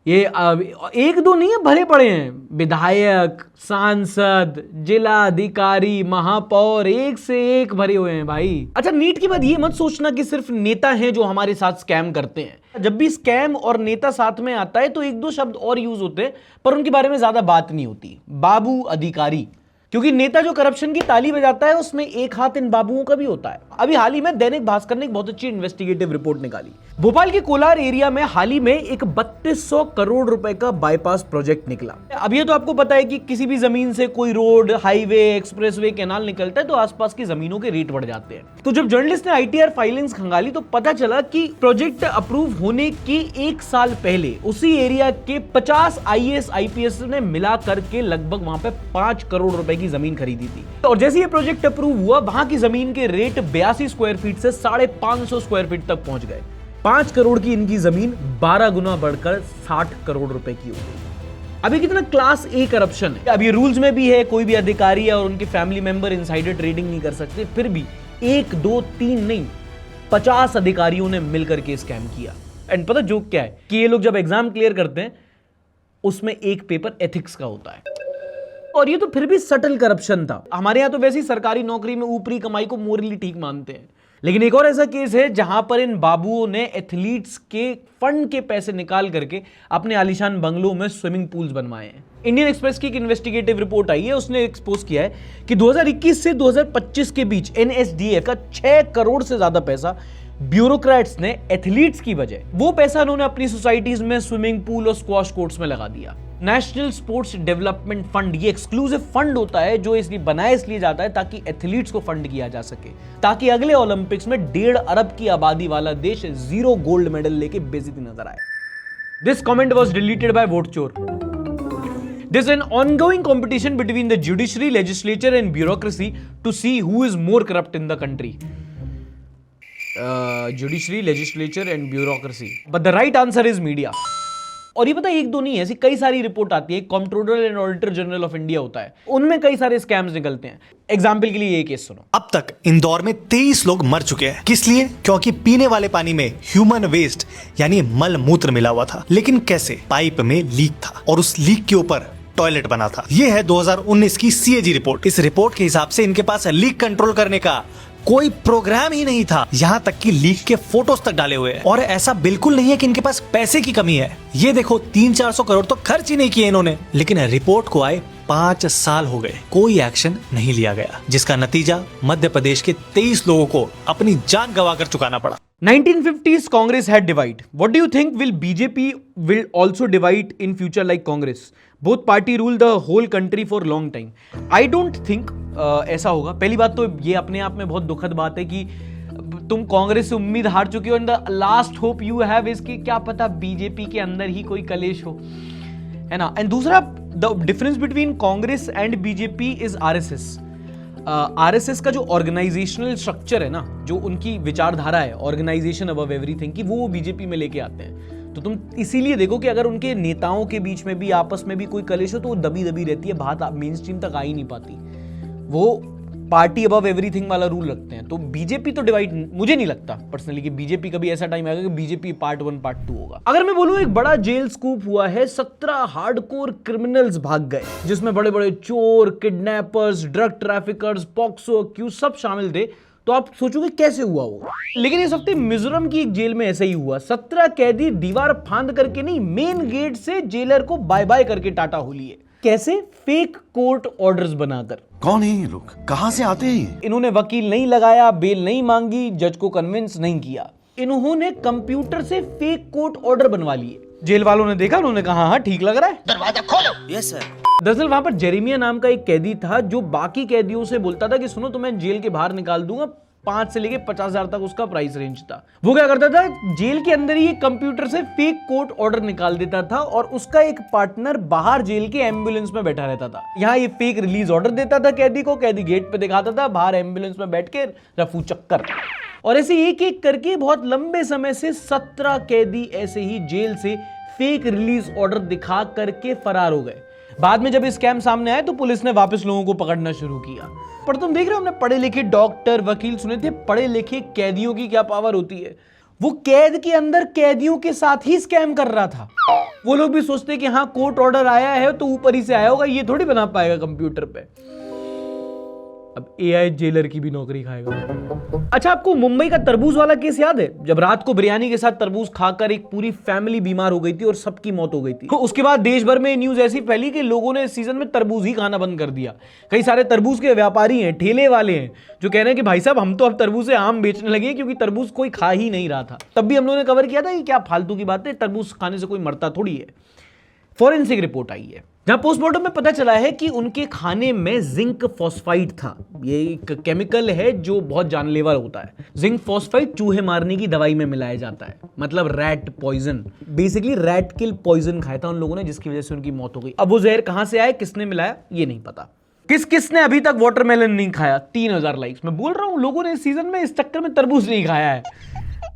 ये एक दो नहीं है, भरे पड़े हैं। विधायक, सांसद, जिला अधिकारी, महापौर, एक से एक भरे हुए हैं भाई। अच्छा, नीट के बाद ये मत सोचना कि सिर्फ नेता हैं जो हमारे साथ स्कैम करते हैं। जब भी स्कैम और नेता साथ में आता है तो एक दो शब्द और यूज होते हैं, पर उनके बारे में ज्यादा बात नहीं होती। बाबू अधिकारी, क्योंकि नेता जो करप्शन की ताली बजाता है उसमें एक हाथ इन बाबुओं का भी होता है। अभी हाल ही में दैनिक भास्कर ने एक बहुत अच्छी इन्वेस्टिगेटिव रिपोर्ट निकाली। भोपाल के कोलार एरिया में हाल ही में एक 3200 करोड़ रुपए का बाईपास प्रोजेक्ट निकला। अब ये तो आपको पता है कि किसी भी जमीन से कोई रोड, हाईवे, एक्सप्रेसवे, कैनाल निकलता है तो आसपास की जमीनों के रेट बढ़ जाते हैं। तो जब जर्नलिस्ट ने ITR फाइलिंग्स खंगाली तो पता चला कि प्रोजेक्ट अप्रूव होने के एक साल पहले उसी एरिया के 50 IAS IPS ने मिला करके लगभग वहां पे 5 करोड़ रुपए की जमीन खरीदी थी। और जैसे ये प्रोजेक्ट अप्रूव हुआ, वहां की जमीन के रेट 82 स्क्वायर फीट से 550 स्क्वायर फीट तक पहुंच गए। 5 करोड़ की इनकी जमीन 12 गुना बढ़कर 60 करोड़ रुपए की हो गई। अभी कितना क्लास A करप्शन है। अब ये रूल्स में भी है, कोई भी अधिकारी और उनके फैमिली मेंबर इनसाइडर ट्रेडिंग नहीं कर सकते, फिर भी 1, 2, 3 नहीं 50 अधिकारियों ने मिलकर के स्कैम किया। एंड पता जोक क्या है कि ये लोग जब एग्जाम क्लियर करते हैं उसमें एक पेपर एथिक्स का होता है, और ये तो फिर भी सटल करप्शन था। हमारे यहां तो वैसे ही सरकारी नौकरी में ऊपरी कमाई को मोरली ठीक मानते हैं, लेकिन एक और ऐसा केस है जहां पर इन बाबुओं ने एथलीट्स के फंड के पैसे निकाल करके अपने आलीशान बंगलों में स्विमिंग पूल्स बनवाए हैं। इंडियन एक्सप्रेस की एक इन्वेस्टिगेटिव रिपोर्ट आई है, उसने एक्सपोज किया है कि 2021 से 2025 के बीच NSDA का 6 करोड़ से ज्यादा पैसा ब्यूरोक्रेट्स ने एथलीट्स की बजाय वो पैसा उन्होंने अपनी सोसाइटीज में स्विमिंग पूल और स्क्वाश कोर्ट्स में लगा दिया। नेशनल स्पोर्ट्स डेवलपमेंट फंड ये एक्सक्लूसिव फंड होता है जो इसलिए बनाया इसलिए जाता है ताकि एथलीट्स को फंड किया जा सके, ताकि अगले ओलंपिक्स में 1.5 अरब की आबादी वाला देश 0 गोल्ड मेडल लेके बेइज्जती नजर आए। This comment was deleted bye vote चोर। There's an ongoing competition between the judiciary, legislature and bureaucracy to see who is more corrupt in the country. Judiciary, legislature and bureaucracy. But the right answer is media. और ये पता एक दो नहीं है, ऐसी कई सारी रिपोर्ट आती है। Controller and auditor general of India होता है, उनमें कई सारे स्कैम्स निकलते हैं। एग्जाम्पल के लिए ये केस सुनो। अब तक इंदौर में 23 लोग मर चुके हैं। किस लिए? क्योंकि पीने वाले पानी में ह्यूमन वेस्ट यानी मल मूत्र मिला हुआ था। लेकिन कैसे? पाइप में लीक था और उस लीक के ऊपर टॉयलेट बना था। यह है 2019 की CAG रिपोर्ट। इस रिपोर्ट के हिसाब से इनके पास लीक कंट्रोल करने का कोई प्रोग्राम ही नहीं था, यहाँ तक कि लीक के फोटोज तक डाले हुए हैं। और ऐसा बिल्कुल नहीं है कि इनके पास पैसे की कमी है। ये देखो 300-400 करोड़ तो खर्च ही नहीं किए इन्होंने, लेकिन रिपोर्ट को आए 5 साल हो गए, कोई एक्शन नहीं लिया गया, जिसका नतीजा मध्य प्रदेश के 23 लोगों को अपनी जान गंवाकर चुकाना पड़ा। 1950s Congress had divide. What do you think? Will BJP will also divide in future like Congress? Both party rule the whole country for long time. I don't think ऐसा होगा। पहली बात तो ये अपने आप में बहुत दुखद बात है कि तुम कांग्रेस से उम्मीद हार चुके हो and the last hope you have is कि क्या पता बीजेपी के अंदर ही कोई कलेश हो, है ना। एंड दूसरा, the difference between Congress and BJP is RSS। RSS का जो ऑर्गेनाइजेशनल स्ट्रक्चर है ना, जो उनकी विचारधारा है, ऑर्गेनाइजेशन अबव एवरीथिंग की, वो बीजेपी में लेके आते हैं। तो तुम इसीलिए देखो कि अगर उनके नेताओं के बीच में भी आपस में भी कोई कलेश हो तो वो दबी दबी रहती है, बात मेन स्ट्रीम तक आ ही नहीं पाती। वो पार्टी अबव एवरीथिंग वाला रूल रखते हैं। तो बीजेपी तो डिवाइड मुझे नहीं लगता पर्सनली कि बीजेपी कभी ऐसा टाइम आएगा कि बीजेपी पार्ट 1 पार्ट 2 होगा। अगर मैं बोलूं एक बड़ा जेल स्कूप हुआ है, 17 हार्डकोर क्रिमिनल्स भाग गए, जिसमें बड़े बड़े चोर, kidnappers, drug traffickers, POCSO accused सब शामिल थे। तो आप सोचोगे कैसे हुआ वो। लेकिन इस हफ्ते मिजोरम की एक जेल में ऐसा ही हुआ। 17 कैदी दीवार फांद करके नहीं, मेन गेट से जेलर को बाय बाय करके टाटा हो लिए। कैसे? फेक कोर्ट ऑर्डर्स बनाकर। कौन है ये लोग, कहां से आते हैं? इन्होंने वकील नहीं लगाया, बेल नहीं मांगी, जज को कन्विंस नहीं किया, इन्होंने कंप्यूटर से फेक कोर्ट ऑर्डर बनवा लिए। जेल वालों ने देखा, उन्होंने कहा हाँ ठीक लग रहा है, दरवाजा खोलो। Yes sir. दरअसल वहां पर जेरेमिया नाम का एक कैदी था जो बाकी कैदियों से बोलता था कि सुनो तुम्हें जेल के बाहर निकाल दूंगा। 5 से लेके 50,000 तक उसका प्राइस रेंज था। वो क्या करता था, जेल के अंदर ही कंप्यूटर से फेक कोर्ट ऑर्डर निकाल देता था और उसका एक पार्टनर बाहर जेल के एम्बुलेंस में बैठा रहता था। यहाँ ये फेक रिलीज ऑर्डर देता था कैदी को, कैदी गेट पे दिखाता था, बाहर एम्बुलेंस में बैठ के रफू चक्कर। और ऐसे एक एक करके बहुत लंबे समय से 17 कैदी ऐसे ही जेल से फेक रिलीज ऑर्डर दिखा करके फरार हो गए। बाद में जब स्कैम सामने आया तो पुलिस ने वापस लोगों को पकड़ना शुरू किया। पर तुम देख रहे हो, हमने पढ़े लिखे डॉक्टर वकील सुने थे, पढ़े लिखे कैदियों की क्या पावर होती है। वो कैद के अंदर कैदियों के साथ ही स्कैम कर रहा था। वो लोग भी सोचते कि हाँ कोर्ट ऑर्डर आया है तो ऊपर ही से आया होगा, ये थोड़ी बना पाएगा कंप्यूटर पे। अब एआई जेलर की भी नौकरी खाएगा। अच्छा, आपको मुंबई का तरबूज वाला केस याद है? जब रात को बिरयानी के साथ तरबूज खाकर एक पूरी फैमिली बीमार हो गई थी और सबकी मौत हो गई थी। उसके बाद देश भर में न्यूज ऐसी फैली कि लोगों ने इस सीजन में तरबूज ही खाना बंद कर दिया। कई सारे तरबूज के व्यापारी हैं, ठेले वाले हैं, जो कह रहे हैं कि भाई साहब हम तो अब तरबूज से आम बेचने लगे क्योंकि तरबूज कोई खा ही नहीं रहा था। तब भी हम लोगों ने कवर किया था कि क्या फालतू की बात है, तरबूज खाने से कोई मरता थोड़ी है। फॉरेंसिक रिपोर्ट आई है जहां पोस्टमार्टम में पता चला है कि उनके खाने में जिंक फॉस्फाइड था। ये एक केमिकल है जो बहुत जानलेवा होता है। जिंक फॉस्फाइड चूहे मारने की दवाई में मिलाया जाता है, मतलब rat poison. Basically rat kill poison खाया था उन लोगों ने, जिसकी वजह से उनकी मौत हो गई। अब वो जहर कहां से आया, किसने मिलाया, ये नहीं पता। किस किसने अभी तक वाटरमेलन नहीं खाया? 3000 लाइक्स। मैं बोल रहा हूं लोगों ने इस सीजन में इस चक्कर में तरबूज नहीं खाया है।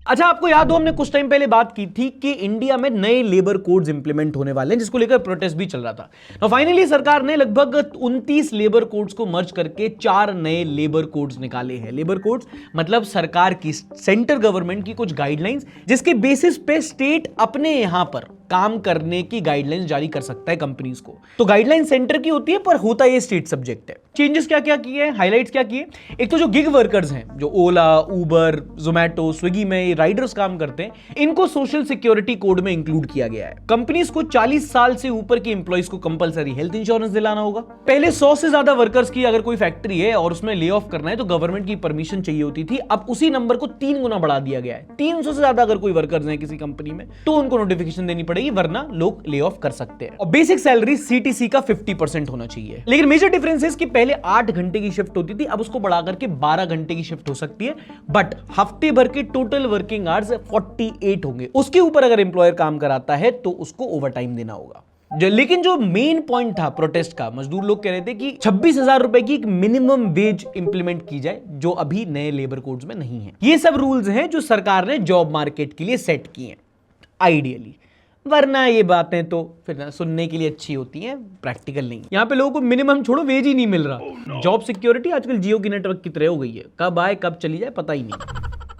अच्छा, आपको याद हो हमने कुछ टाइम पहले बात की थी कि इंडिया में नए लेबर कोड्स इंप्लीमेंट होने वाले हैं, जिसको लेकर प्रोटेस्ट भी चल रहा था। तो फाइनली सरकार ने लगभग 29 लेबर कोड्स को मर्ज करके 4 नए लेबर कोड्स निकाले हैं। लेबर कोड्स मतलब सरकार की, सेंट्रल गवर्नमेंट की कुछ गाइडलाइंस, जिसके बेसिस पे स्टेट अपने यहां पर काम करने की गाइडलाइंस जारी कर सकता है कंपनीज को। तो गाइडलाइन सेंटर की होती है पर होता ये स्टेट सब्जेक्ट है। चेंजेस क्या क्या किए हैं, हाइलाइट्स क्या किए? एक तो जो गिग वर्कर्स हैं, जो ओला, उबर, जोमैटो, स्विगी में राइडर्स काम करते हैं, इनको सोशल सिक्योरिटी कोड में इंक्लूड किया गया है। कंपनीज को 40 साल से ऊपर के एम्प्लॉइज को कंपलसरी हेल्थ इंश्योरेंस दिलाना होगा। पहले 100 से ज्यादा वर्कर्स की अगर कोई फैक्ट्री है और उसमें ले ऑफ करना है तो गवर्नमेंट की परमिशन चाहिए होती थी। अब उसी नंबर को 3 गुना बढ़ा दिया गया है। 300 से ज्यादा अगर कोई वर्कर्स हैं किसी कंपनी में तो उनको नोटिफिकेशन देनी पड़ेगी, वरना लोग ले ऑफ कर सकते हैं। और बेसिक सैलरी सीटीसी का 50% होना चाहिए। लेकिन मेजर डिफरेंस है कि पहले 8 घंटे की शिफ्ट होती थी, अब उसको बढ़ाकर के 12 घंटे की शिफ्ट हो सकती है। बट हफ्ते भर के टोटल वर्किंग आवर्स 48 होंगे। उसके ऊपर अगर एम्प्लॉयर काम कराता है तो उसको ओवरटाइम देना होगा। लेकिन जो मेन पॉइंट था प्रोटेस्ट का, मजदूर लोग कह रहे थे कि 26,000 रुपए की एक मिनिमम वेज इंप्लीमेंट की जाए, जो अभी नए लेबर कोड्स में नहीं है। ये सब रूल्स हैं जो सरकार ने जॉब मार्केट के लिए सेट किए हैं आइडियली, वरना ये बातें तो फिर सुनने के लिए अच्छी होती हैं, प्रैक्टिकल नहीं। यहाँ पे लोगों को मिनिमम छोड़ो, वेज ही नहीं मिल रहा। जॉब सिक्योरिटी आजकल जियो की नेटवर्क की तरह हो गई है, कब आए कब चली जाए पता ही नहीं।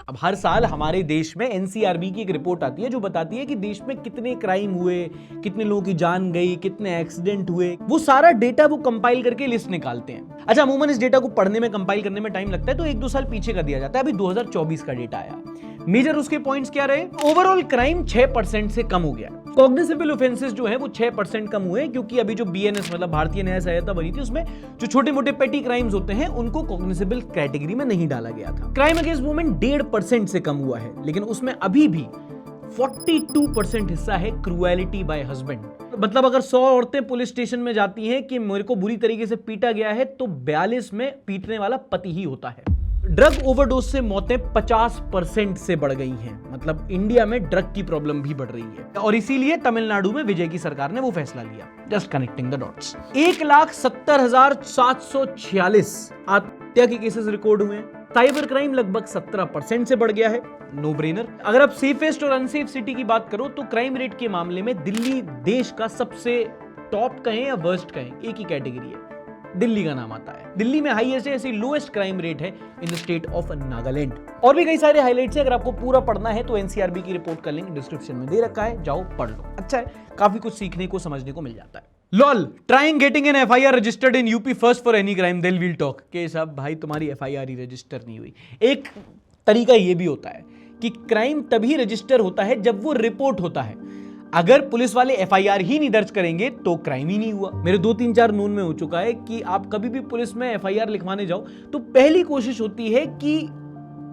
अब हर साल हमारे देश में एनसीआरबी की एक रिपोर्ट आती है जो बताती है कि देश में कितने क्राइम हुए, कितने लोगों की जान गई, कितने एक्सीडेंट हुए। वो सारा डेटा वो कंपाइल करके लिस्ट निकालते हैं। अच्छा, अमूमन इस डेटा को पढ़ने में, कंपाइल करने में टाइम लगता है, तो 1-2 साल पीछे का दिया जाता है। अभी 2024 का डेटा आया। मेजर उसके पॉइंट्स क्या रहे? ओवरऑल क्राइम 6% से कम हो गया। कॉग्निजेबल ऑफेंसेस जो है वो 6% कम हुए, क्योंकि अभी जो बीएनएस मतलब भारतीय न्याय संहिता बनी थी उसमें जो छोटे मोटे पेटी क्राइम्स होते हैं उनको कॉग्निजेबल कैटेगरी में नहीं डाला गया था। क्राइम अगेंस्ट वुमेन 1.5% से कम हुआ है, लेकिन उसमें अभी भी 42% हिस्सा है क्रूएलिटी बाय हस्बैंड। मतलब अगर 100 औरतें पुलिस स्टेशन में जाती हैं कि मेरे को बुरी तरीके से पीटा गया है, तो 42 में पीटने वाला पति ही होता है। ड्रग ओवरडोज से मौतें 50% से बढ़ गई हैं। मतलब इंडिया में ड्रग की प्रॉब्लम भी बढ़ रही है, और इसीलिए तमिलनाडु में विजय की सरकार ने वो फैसला लिया। Just connecting the dots. 1,70,746 आत्महत्या के केसेस रिकॉर्ड हुए हैं। साइबर क्राइम लगभग 17% से बढ़ गया है। No brainer. अगर आप सेफेस्ट और अनसेफ सिटी की बात करो तो क्राइम रेट के मामले में दिल्ली देश का सबसे टॉप कहें या वर्स्ट कहें, एक ही कैटेगरी है, दिल्ली का नाम आता है। दिल्ली में हाईएस्ट है, ऐसी लोएस्ट क्राइम रेट है in the state of Nagaland. और भी कई सारे हाइलाइट्स हैं, अगर आपको पूरा पढ़ना है तो एनसीआरबी की रिपोर्ट का लिंक डिस्क्रिप्शन में दे रखा है, जाओ पढ़ लो। अच्छा है, काफी कुछ सीखने को, समझने को मिल जाता है। Lol trying getting an FIR registered in UP first for any crime then we'll talk. के साहब भाई तुम्हारी FIR ही रजिस्टर नहीं हुई। एक तरीका ये भी होता है कि क्राइम तभी रजिस्टर होता है जब वो रिपोर्ट होता है। अगर पुलिस वाले FIR ही नहीं दर्ज करेंगे तो क्राइम ही नहीं हुआ। मेरे 2-3-4 नोन में हो चुका है कि आप कभी भी पुलिस में FIR लिखवाने जाओ तो पहली कोशिश होती है कि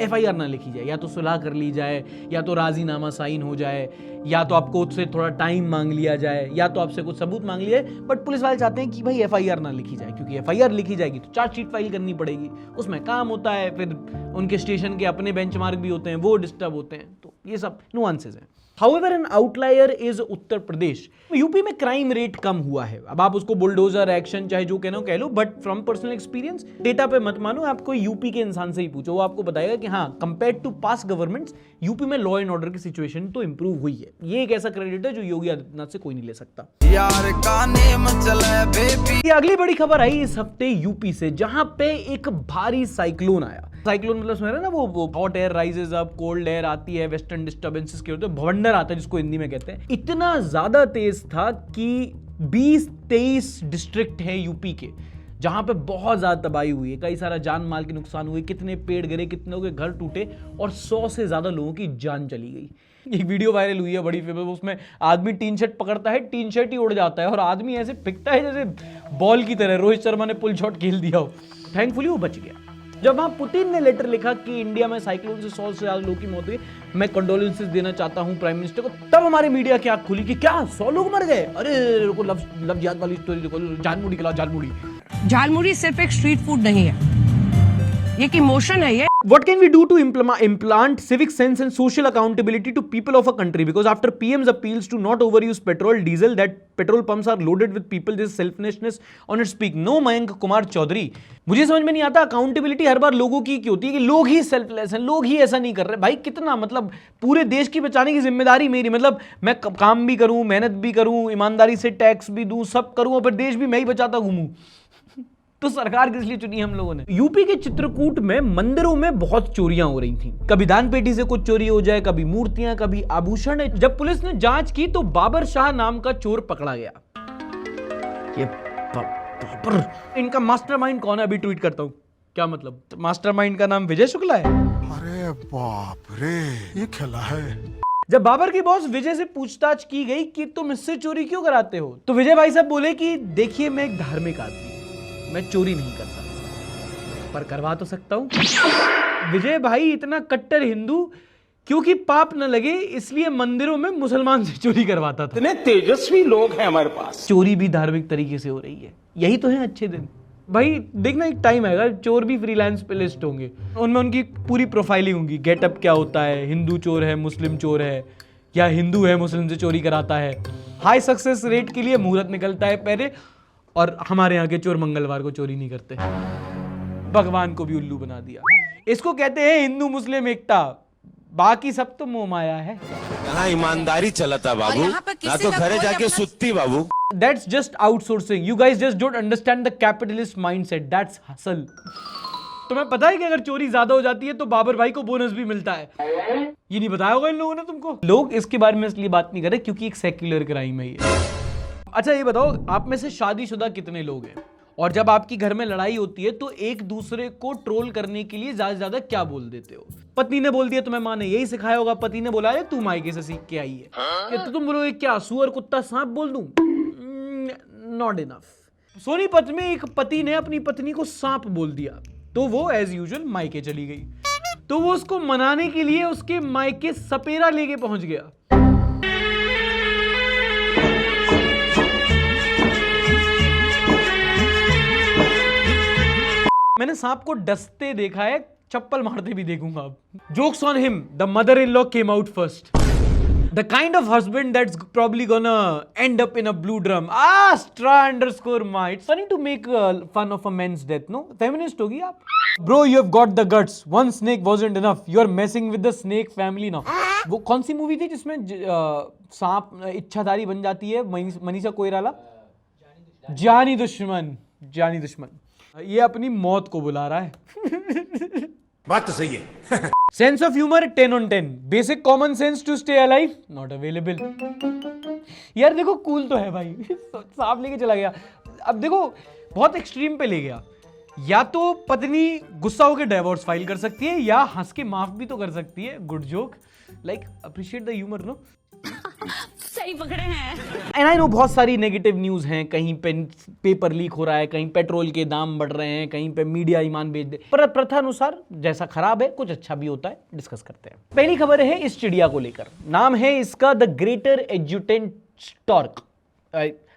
FIR ना लिखी जाए, या तो सुलह कर ली जाए, या तो राजीनामा साइन हो जाए, या तो आपको उससे थोड़ा टाइम मांग लिया जाए, या तो आपसे कुछ सबूत मांग लिया जाए। बट पुलिस वाले चाहते हैं कि भाई FIR ना लिखी जाए, क्योंकि FIR लिखी जाएगी तो चार्जशीट फाइल करनी पड़ेगी, उसमें काम होता है, फिर उनके स्टेशन के अपने बेंचमार्क भी होते हैं, वो डिस्टर्ब होते हैं। तो ये सब नुआंसेस हैं। However, an outlier is Uttar Pradesh. UP में क्राइम रेट कम हुआ है। अब आप उसको बुलडोजर एक्शन चाहे जो कहना कह लो, but from personal experience, data पे मत मानो, आपको यूपी के इंसान से ही पूछो, वो आपको बताएगा कि हाँ, compare to past governments UP में लॉ एंड ऑर्डर की सिचुएशन तो इंप्रूव हुई है। ये एक ऐसा क्रेडिट है जो योगी आदित्यनाथ से कोई नहीं ले सकता। यार का नेम चला बेबी। ये अगली बड़ी खबर आई इस हफ्ते यूपी से, जहां पे एक भारी साइक्लोन आया। साइक्लोन मतलब समझ रहे ना, वो hot air rises up, cold air आती है, वेस्टर्न डिस्टर्बेंसेस के होते हैं, भवंडर आता है जिसको हिंदी में कहते हैं। इतना ज्यादा तेज था कि 20-23 डिस्ट्रिक्ट है यूपी के जहां पे बहुत ज्यादा तबाही हुई है, कई सारा जान माल के नुकसान हुए, कितने पेड़ गिरे, कितनों के घर टूटे और 100 से ज्यादा लोगों की जान चली गई। एक वीडियो वायरल हुई है बड़ी फेमस, उसमें आदमी टीन शर्ट पकड़ता है, टीन शर्ट ही उड़ जाता है और आदमी ऐसे फेंकता है जैसे बॉल की तरह, रोहित शर्मा ने पुल शॉट खेल दिया हो। थैंकफुली वो बच गया। जब वहां पुतिन ने लेटर लिखा कि इंडिया में साइक्लोन से 100 से ज्यादा लोगों की मौत हुई, मैं कंडोलेंसेस देना चाहता हूं प्राइम मिनिस्टर को, तब हमारी मीडिया की आंख खुली कि क्या 100 लोग मर गए। अरे रुको, लव जिहाद वाली स्टोरी देखो, झालमुड़ी खिलाओ, झालमुड़ी। झालमुड़ी सिर्फ एक स्ट्रीट फूड नहीं है, ये एक इमोशन है। ये What can we do to implant civic sense and social accountability to people of a country? Because after PM's appeals to not overuse petrol, diesel, that petrol pumps are loaded with people, this selfishness on its peak. No, Mayank Kumar Chaudhary. मुझे समझ में नहीं आता accountability हर बार लोगों की क्यों होती है कि लोग ही सेल्फलेस हैं, लोग ही ऐसा नहीं कर रहे। भाई कितना, मतलब पूरे देश की बचाने की जिम्मेदारी मेरी, मतलब मैं काम भी करूं, मेहनत भी करूं, ईमानदारी से टैक्स भी दूं, सब करूं और फिर देश भी मैं ही बचाता घूमूं। तो सरकार किस लिए चुनी हम लोगों ने? यूपी के चित्रकूट में मंदिरों में बहुत चोरियां हो रही थी। कभी दान पेटी से कुछ चोरी हो जाए, कभी मूर्तियां, कभी आभूषण। जब पुलिस ने जांच की तो बाबर शाह नाम का चोर पकड़ा गया। ये बाबर, इनका मास्टरमाइंड कौन है? अभी ट्वीट करता हूं। क्या मतलब? मास्टरमाइंड का नाम विजय शुक्ला है? अरे बाप रे, ये खेला है। जब बाबर की बॉस विजय से पूछताछ की गई कि तुम इससे चोरी क्यों कराते हो, तो विजय भाई साहब बोले कि देखिए मैं एक धार्मिक आदमी, मैं चोरी नहीं करता पर करवा तो सकता हूं। विजय भाई इतना कट्टर हिंदू, क्योंकि पाप न लगे इसलिए मंदिरों में मुसलमान से चोरी करवाता था। इतने तेजस्वी लोग हैं हमारे पास। चोरी भी धार्मिक तरीके से हो रही है, यही तो है अच्छे दिन। भाई देखना, एक टाइम आएगा चोर भी फ्रीलांस पे लिस्ट होंगे, उनमें उनकी पूरी प्रोफाइलिंग होगी, गेटअप क्या होता है, हिंदू चोर है, मुस्लिम चोर है, या हिंदू है मुस्लिम से चोरी कराता है। हाई सक्सेस रेट के लिए मुहूर्त निकलता है पहले, और हमारे यहाँ के चोर मंगलवार को चोरी नहीं करते। भगवान को भी उल्लू बना दिया। इसको कहते हैं हिंदू मुस्लिम एकता, बाकी सब तो मोह माया है। यहाँ ईमानदारी चलता बाबू, ना तो घरे जाके सुत्ती बाबू। That's just outsourcing. You guys just don't understand the capitalist mindset. That's hustle. तुम्हें पता है कि अगर चोरी ज्यादा हो जाती है तो बाबर भाई को बोनस भी मिलता है? ये नहीं बताया होगा इन लोगों ने तुमको। लोग इसके बारे में इसलिए बात नहीं कर रहे क्योंकि एक सेक्युलर क्राइम है ये। अच्छा ये बताओ, आप में से शादीशुदा कितने लोग हैं? और जब आपकी घर में लड़ाई होती है तो एक दूसरे को ट्रोल करने के लिए ज्यादा से ज्यादा क्या बोल देते हो? पत्नी ने बोल दिया, तुम्हें माँ ने यही सिखाया होगा, पति ने बोला है तू मायके से सीख के आई है, तो तुम बोलोगे क्या सुअर कुत्ता सांप बोल दूं? Not enough. सोनीपत में एक पति ने अपनी पत्नी को सांप बोल दिया तो वो एज यूजुअल मायके चली गई। तो वो उसको मनाने के लिए उसके मायके सपेरा लेके पहुंच गया। मैंने सांप को डसते देखा है, चप्पल मारते भी देखूंगा अब। Jokes on him, the mother in law came out first. The kind of husband that's probably gonna end up in a blue drum. *_ma. It's funny to make fun of a man's death, no? Feminist होगी आप? Bro, you have got the guts. One snake wasn't enough. You are messing with the snake family now. वो कौन सी movie थी जिसमें सांप इच्छाधारी बन जाती है? मनीषा कोइराला? जानी दुश्मन। जानी दुश्मन। ये अपनी मौत को बुला रहा है। बात तो सही है। Sense of humor 10 on 10. Basic common sense to stay alive not available. यार देखो कूल तो है भाई, सांप लेके चला गया। अब देखो बहुत एक्सट्रीम पे ले गया, या तो पत्नी गुस्सा होकर डिवोर्स फाइल कर सकती है या हंस के माफ भी तो कर सकती है। Good joke, like appreciate the humour no. सही पकड़े हैं। एंड आई नो बहुत सारी नेगेटिव न्यूज हैं, कहीं पे पेपर लीक हो रहा है, कहीं पेट्रोल के दाम बढ़ रहे हैं, कहीं पे मीडिया ईमान बेच दे, पर प्रथा अनुसार जैसा खराब है कुछ अच्छा भी होता है। डिस्कस करते हैं। पहली खबर है इस चिड़िया को लेकर, नाम है इसका द ग्रेटर एड्जुटेंट स्टॉर्क,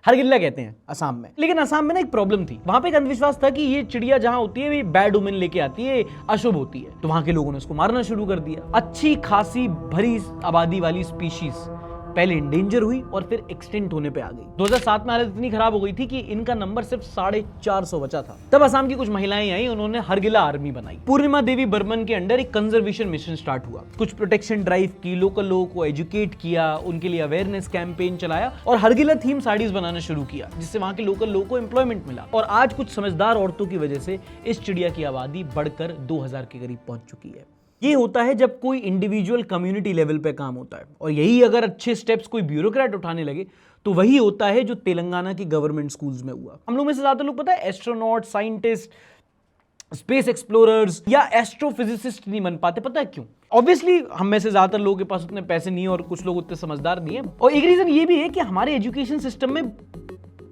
हरगिल्ला कहते हैं असम में। लेकिन असम में ना एक प्रॉब्लम थी, वहां पे एक अंधविश्वास था कि ये चिड़िया जहां होती है ये बैड ओमेन लेके आती है, अशुभ होती है, तो वहां के लोगों ने उसको मारना शुरू कर दिया। अच्छी खासी भरी आबादी वाली स्पीशीज पहले इंडेंजर हुई और फिर एक्सटिंक्ट होने पे आ गई। 2007 में हालत इतनी खराब हो गई थी कि इनका नंबर सिर्फ 450 बचा था। तब असम की कुछ महिलाएं आई, उन्होंने हरगिला आर्मी बनाई। पूर्णिमा देवी बर्मन के अंडर एक कंजर्वेशन मिशन स्टार्ट हुआ, कुछ प्रोटेक्शन ड्राइव की, लोकल लोगों को एजुकेट किया, उनके लिए अवेयरनेस कैंपेन चलाया और हरगिला थीम साड़ीज बनाना शुरू किया, जिससे वहां के लोकल लोगों को एम्प्लॉयमेंट मिला। और आज कुछ समझदार औरतों की वजह से इस चिड़िया की आबादी बढ़कर 2000 के करीब पहुंच चुकी है। ये होता है जब कोई इंडिविजुअल कम्युनिटी लेवल पे काम होता है, और यही अगर अच्छे स्टेप्स कोई ब्यूरोक्रेट उठाने लगे तो वही होता है जो तेलंगाना की गवर्नमेंट स्कूल्स में हुआ। हम लोग में से ज्यादा लोग पता है एस्ट्रोनॉट, साइंटिस्ट, स्पेस एक्सप्लोरर्स या एस्ट्रोफिजिसिस्ट नहीं बन पाते। पता है क्यों? ऑब्वियसली हम में से ज्यादातर लोगों के पास उतने पैसे नहीं है और कुछ लोग उतने समझदार नहीं है, और एक रीजन ये भी है कि हमारे एजुकेशन सिस्टम में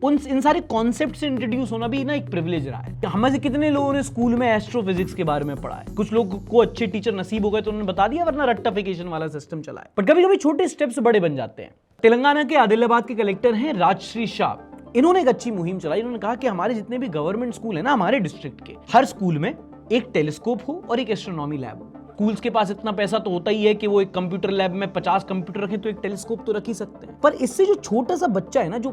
इन सारे कॉन्सेप्ट से इंट्रोड्यूस होना भी ना एक प्रिविलेज रहा है। हम में से कितने लोगों ने स्कूल में एस्ट्रोफिजिक्स के बारे में पढ़ा है? कुछ लोग को अच्छे टीचर नसीब हो गए तो उन्होंने बता दिया, वरना रट्टाफिकेशन वाला सिस्टम चला है। पर कभी कभी छोटे स्टेप्स बड़े बन जाते हैं। तेलंगाना के आदिलाबाद के कलेक्टर हैं राजश्री शाह, इन्होंने एक अच्छी मुहिम चलाई। इन्होंने कहा कि हमारे जितने भी गवर्नमेंट स्कूल है ना, हमारे डिस्ट्रिक्ट के हर स्कूल में एक टेलीस्कोप हो और एक एस्ट्रोनॉमी लैब हो। स्कूल्स के पास इतना पैसा तो होता ही है कि वो एक कंप्यूटर लैब में 50 कंप्यूटर रखें, तो एक टेलीस्कोप तो रख ही सकते हैं। पर इससे जो छोटा सा बच्चा है ना, जो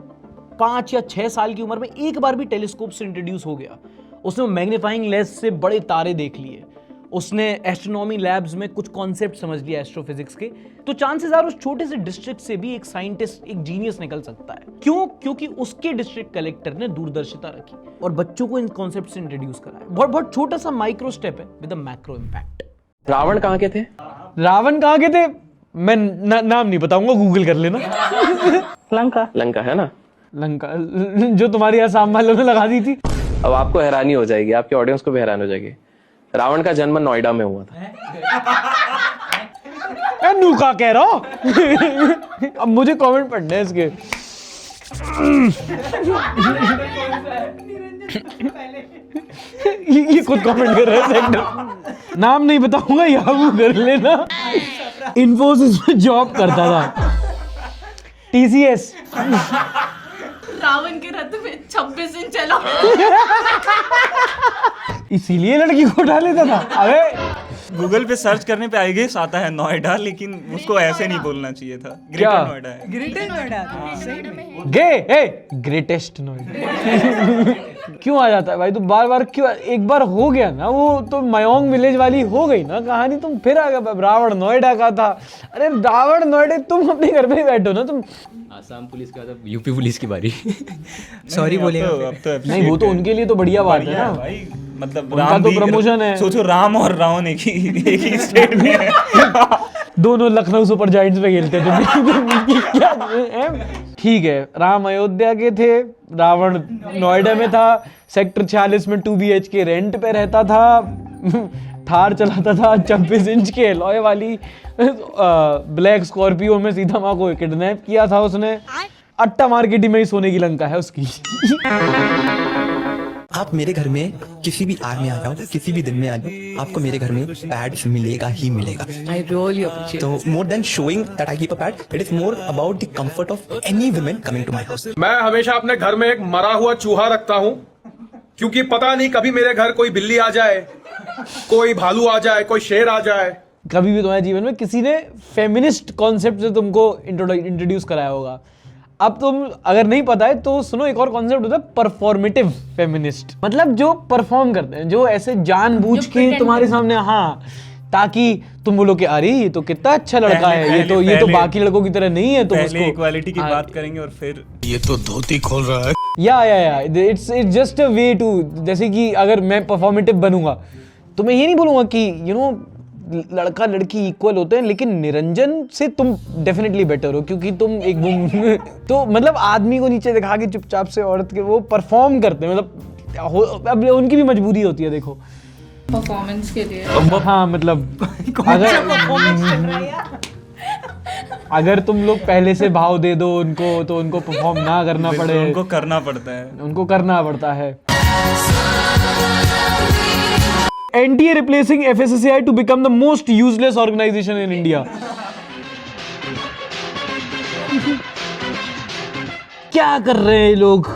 5 या 6 साल की उम्र में एक बार भी टेलीस्कोप से इंट्रोड्यूस हो गया, उसने मैग्नीफाइंग लेंस से बड़े तारे देख लिए, उसने एस्ट्रोनॉमी लैब्स में कुछ कॉन्सेप्ट समझ लिया एस्ट्रोफिजिक्स के, तो चांसेस आर उस छोटे से डिस्ट्रिक्ट से भी एक साइंटिस्ट, एक जीनियस निकल सकता है। क्यों? क्योंकि उसके डिस्ट्रिक्ट कलेक्टर ने दूरदर्शिता रखी और बच्चों को इन कॉन्सेप्ट से इंट्रोड्यूस कराया। बहुत बहुत छोटा सा माइक्रो स्टेप है with a macro impact. Ravan कहाँ के थे? रावण कहाँ के थे मैं नाम नहीं बताऊंगा, गूगल कर लेना। लंका। लंका है ना, लंका जो तुम्हारी असम वालों ने लगा दी थी। अब आपको हैरानी हो जाएगी, आपके ऑडियंस को भी हैरान हो जाएगी। रावण का जन्म नोएडा में हुआ था। नूका कह रहा हूं। अब मुझे कमेंट पढ़ने हैं इसके। ये खुद कमेंट कर रहे हैं। नाम नहीं बताऊंगा, याहू कर लेना। इन्फोसिस में जॉब करता था, TCS। रावण के रथ में 26 इंच चला। इसीलिए लड़की को उठा लेता था। अबे गूगल पे सर्च करने पे आईगेस आता है नोएडा, लेकिन उसको ऐसे नहीं बोलना चाहिए था। ग्रेटर नोएडा है। ग्रेटर नोएडा। ग्रेटेस्ट नोएडा। क्यों आ जाता है भाई? तू बार बार क्यों? एक बार हो गया ना वो, तो मयोंग विलेज वाली हो गई ना कहानी, तुम फिर आ गए रावण नोएडा का था। अरे रावण नोएडा, तुम अपने घर पे ही बैठो ना। तुम आसाम पुलिस के बाद यूपी पुलिस की बारी। सॉरी बोलेगा नहीं, वो तो उनके लिए तो बढ़िया बात है ना भाई, मतलब उनका तो प्रमोशन है। सोचो राम और रावण एक ही स्टेट में है। दोनों लखनऊ सुपर जायंट्स में खेलते थे। ठीक है, राम अयोध्या के थे, रावण नोएडा में था, सेक्टर 46 में 2 BHK रेंट पे रहता था, थार चलाता था 26 इंच के अलॉय वाली ब्लैक स्कॉर्पियो में सीधा माँ को किडनैप किया था उसने। अट्टा मार्केट में ही सोने की लंका है उसकी। आप मेरे घर में किसी भी आर में आ जाओ, किसी भी दिन में आ जाओ, आपको मेरे घर में पैड मिलेगा ही मिलेगा। I really appreciate. So more than showing that I keep a pad, it is more about the comfort of any women coming to my house. मैं हमेशा अपने घर में एक मरा हुआ चूहा रखता हूँ, क्योंकि पता नहीं कभी मेरे घर कोई बिल्ली आ जाए, कोई भालू आ जाए, कोई शेर आ जाए। कभी भी तुम्हारे जीवन में किसी ने फेमिनिस्ट कॉन्सेप्ट से तुमको इंट्रोड्यूस कराया होगा। अब तुम अगर नहीं पता है तो सुनो, एक और कॉन्सेप्ट होता है परफॉर्मेटिव फेमिनिस्ट, मतलब जो परफॉर्म करते हैं, जो ऐसे जानबूझ के तुम्हारे सामने, हाँ, ताकि तुम बोलो कि अरे ये तो कितना अच्छा लड़का है, ये तो बाकी लड़कों की तरह नहीं है, तो पहले इक्वालिटी की बात करेंगे और फिर ये तो धोती खोल रहा है। या it's just a way to, जैसे कि अगर मैं परफॉर्मेटिव बनूंगा तो मैं ये नहीं बोलूंगा कि लड़का लड़की इक्वल होते हैं, लेकिन निरंजन से तुम डेफिनेटली बेटर हो क्योंकि तुम एक तो मतलब आदमी को नीचे दिखा के चुपचाप से औरत के वो परफॉर्म करते हैं, मतलब अब उनकी भी मजबूरी होती है, देखो परफॉर्मेंस के लिए। हाँ मतलब अगर तुम लोग पहले से भाव दे दो उनको तो उनको परफॉर्म ना करना पड़े, उनको करना पड़ता है, उनको करना पड़ता है। NTA replacing FSSAI to become the most useless organization in India. क्या कर रहे हैं लोग?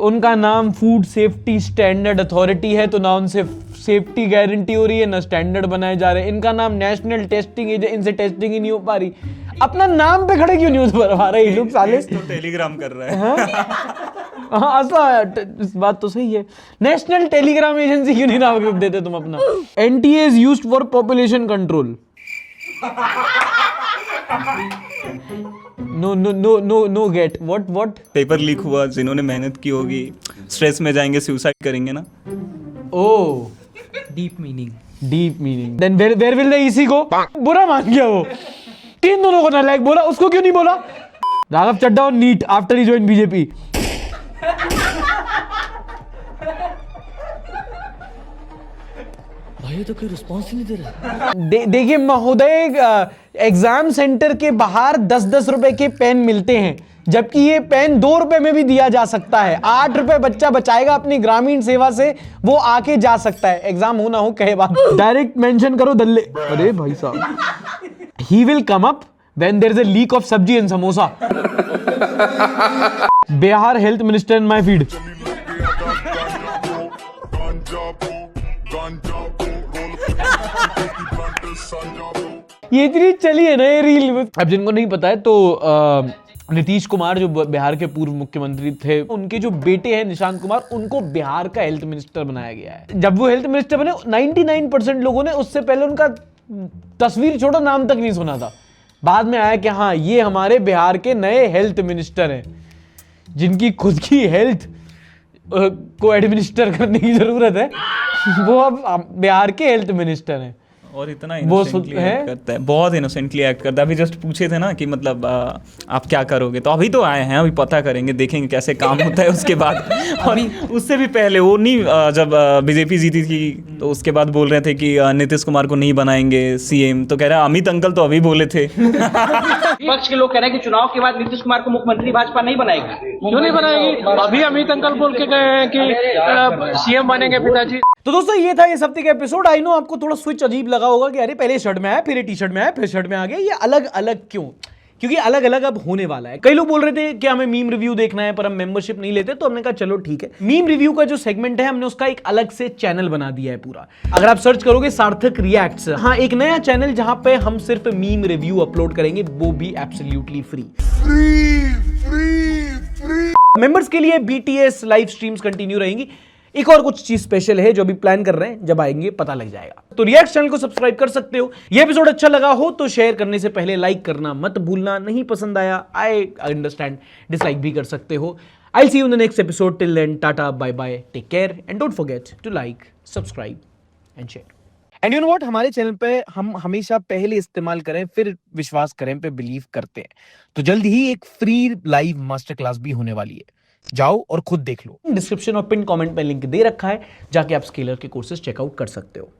उनका नाम फूड सेफ्टी स्टैंडर्ड अथॉरिटी है, तो ना उनसे सेफ्टी गारंटी हो रही है ना स्टैंडर्ड बनाए जा रहे हैं। इनका नाम नेशनल टेस्टिंग एजेंसी, इनसे टेस्टिंग ही नहीं हो पा रही। अपना नाम पे खड़े क्यों न्यूज भरवा रहे हैं लोग साले? तो टेलीग्राम कर रहा है। हाँ इस बात तो सही है। नेशनल टेलीग्राम एजेंसी क्यों नहीं नाम रख देते तुम अपना? NTA is used for population control. No get what? Paper leak हुआ, जिन्होंने मेहनत की होगी स्ट्रेस में जाएंगे, सुसाइड करेंगे ना। Oh, deep meaning. Then where will the EC go? बुरा मान गया वो। 3 दोनों को नालायक बोला, उसको क्यों नहीं बोला? राघव चड्ढा और neat after he join BJP. भाई तो कोई रिस्पॉन्स ही नहीं दे रहा। देखिए महोदय, एग्जाम सेंटर के बाहर 10-10 रुपए के पेन मिलते हैं, जबकि ये पेन 2 रुपए में भी दिया जा सकता है। 8 रुपए बच्चा बचाएगा अपनी ग्रामीण सेवा से, वो आके जा सकता है। एग्जाम हो ना हो कहे बात, डायरेक्ट मेंशन करो दल्ले। अरे भाई साहब, he will come up when there is a leak of sabzi and samosa. Bihar health minister in my feed. ये इतनी चली है ना ये रील। अब जिनको नहीं पता है तो नीतीश कुमार जो बिहार के पूर्व मुख्यमंत्री थे, उनके जो बेटे हैं निशांत कुमार, उनको बिहार का हेल्थ मिनिस्टर बनाया गया है। जब वो हेल्थ मिनिस्टर बने 99% लोगों ने उससे पहले उनका तस्वीर छोड़ो नाम तक नहीं सुना था। बाद में आया कि हाँ ये हमारे बिहार के नए हेल्थ मिनिस्टर हैं, जिनकी खुद की हेल्थ को एडमिनिस्टर करने की जरूरत है। वो अब बिहार के हेल्थ मिनिस्टर हैं। और इतना इनोसेंटली एक्ट करता है, बहुत इनोसेंटली एक्ट करता है। अभी जस्ट पूछे थे ना कि मतलब आप क्या करोगे, तो अभी तो आए हैं, अभी पता करेंगे, देखेंगे कैसे काम होता है उसके बाद। और उससे भी पहले वो नहीं, जब बीजेपी जीती थी तो उसके बाद बोल रहे थे कि नीतीश कुमार को नहीं बनाएंगे CM, तो कह रहा अमित अंकल तो अभी बोले थे। पक्ष के लोग कह रहे हैं कि चुनाव के बाद नीतीश कुमार को मुख्यमंत्री भाजपा नहीं बनाएगी। क्यों नहीं बनाएगी? अभी अमित अंकल बोल के गए हैं कि CM बनेंगे पिताजी। तो दोस्तों ये था इस हफ्ते का एपिसोड। आई नो आपको थोड़ा स्विच अजीब लगा होगा कि अरे पहले शर्ट में आया, फिर टी शर्ट में आया, फिर शर्ट में आ गया, ये अलग अलग क्यों? क्योंकि अलग अलग अब होने वाला है। कई लोग बोल रहे थे कि हमें मीम रिव्यू देखना है पर हम मेंबरशिप नहीं लेते, तो हमने कहा चलो ठीक है, मीम रिव्यू का जो सेगमेंट है हमने उसका एक अलग से चैनल बना दिया है पूरा। अगर आप सर्च करोगे सार्थक रिएक्ट्स, हाँ एक नया चैनल जहां पे हम सिर्फ मीम रिव्यू अपलोड करेंगे, वो भी एब्सोल्युटली फ्री। मेंबर्स के लिए BTS लाइव स्ट्रीम्स कंटिन्यू रहेंगी। एक और कुछ चीज स्पेशल है जो अभी प्लान कर रहे हैं, जब आएंगे पता लग जाएगा। तो रिएक्ट चैनल को सब्सक्राइब कर सकते हो। ये एपिसोड अच्छा लगा हो तो शेयर करने से पहले लाइक करना मत भूलना। नहीं पसंद आया, आई अंडरस्टैंड, डिसलाइक भी कर सकते हो। I see you in the next episode. Till then tata bye bye, take care and don't forget to like, subscribe and share. And you know what, हमारे चैनल पे हम हमेशा पहले इस्तेमाल करें फिर विश्वास करें पे बिलीव करते हैं। तो जल्द ही एक फ्री लाइव मास्टर क्लास भी होने वाली है, जाओ और खुद देख लो। डिस्क्रिप्शन और पिन कमेंट में लिंक दे रखा है, जाके आप स्केलर के कोर्सेज चेकआउट कर सकते हो।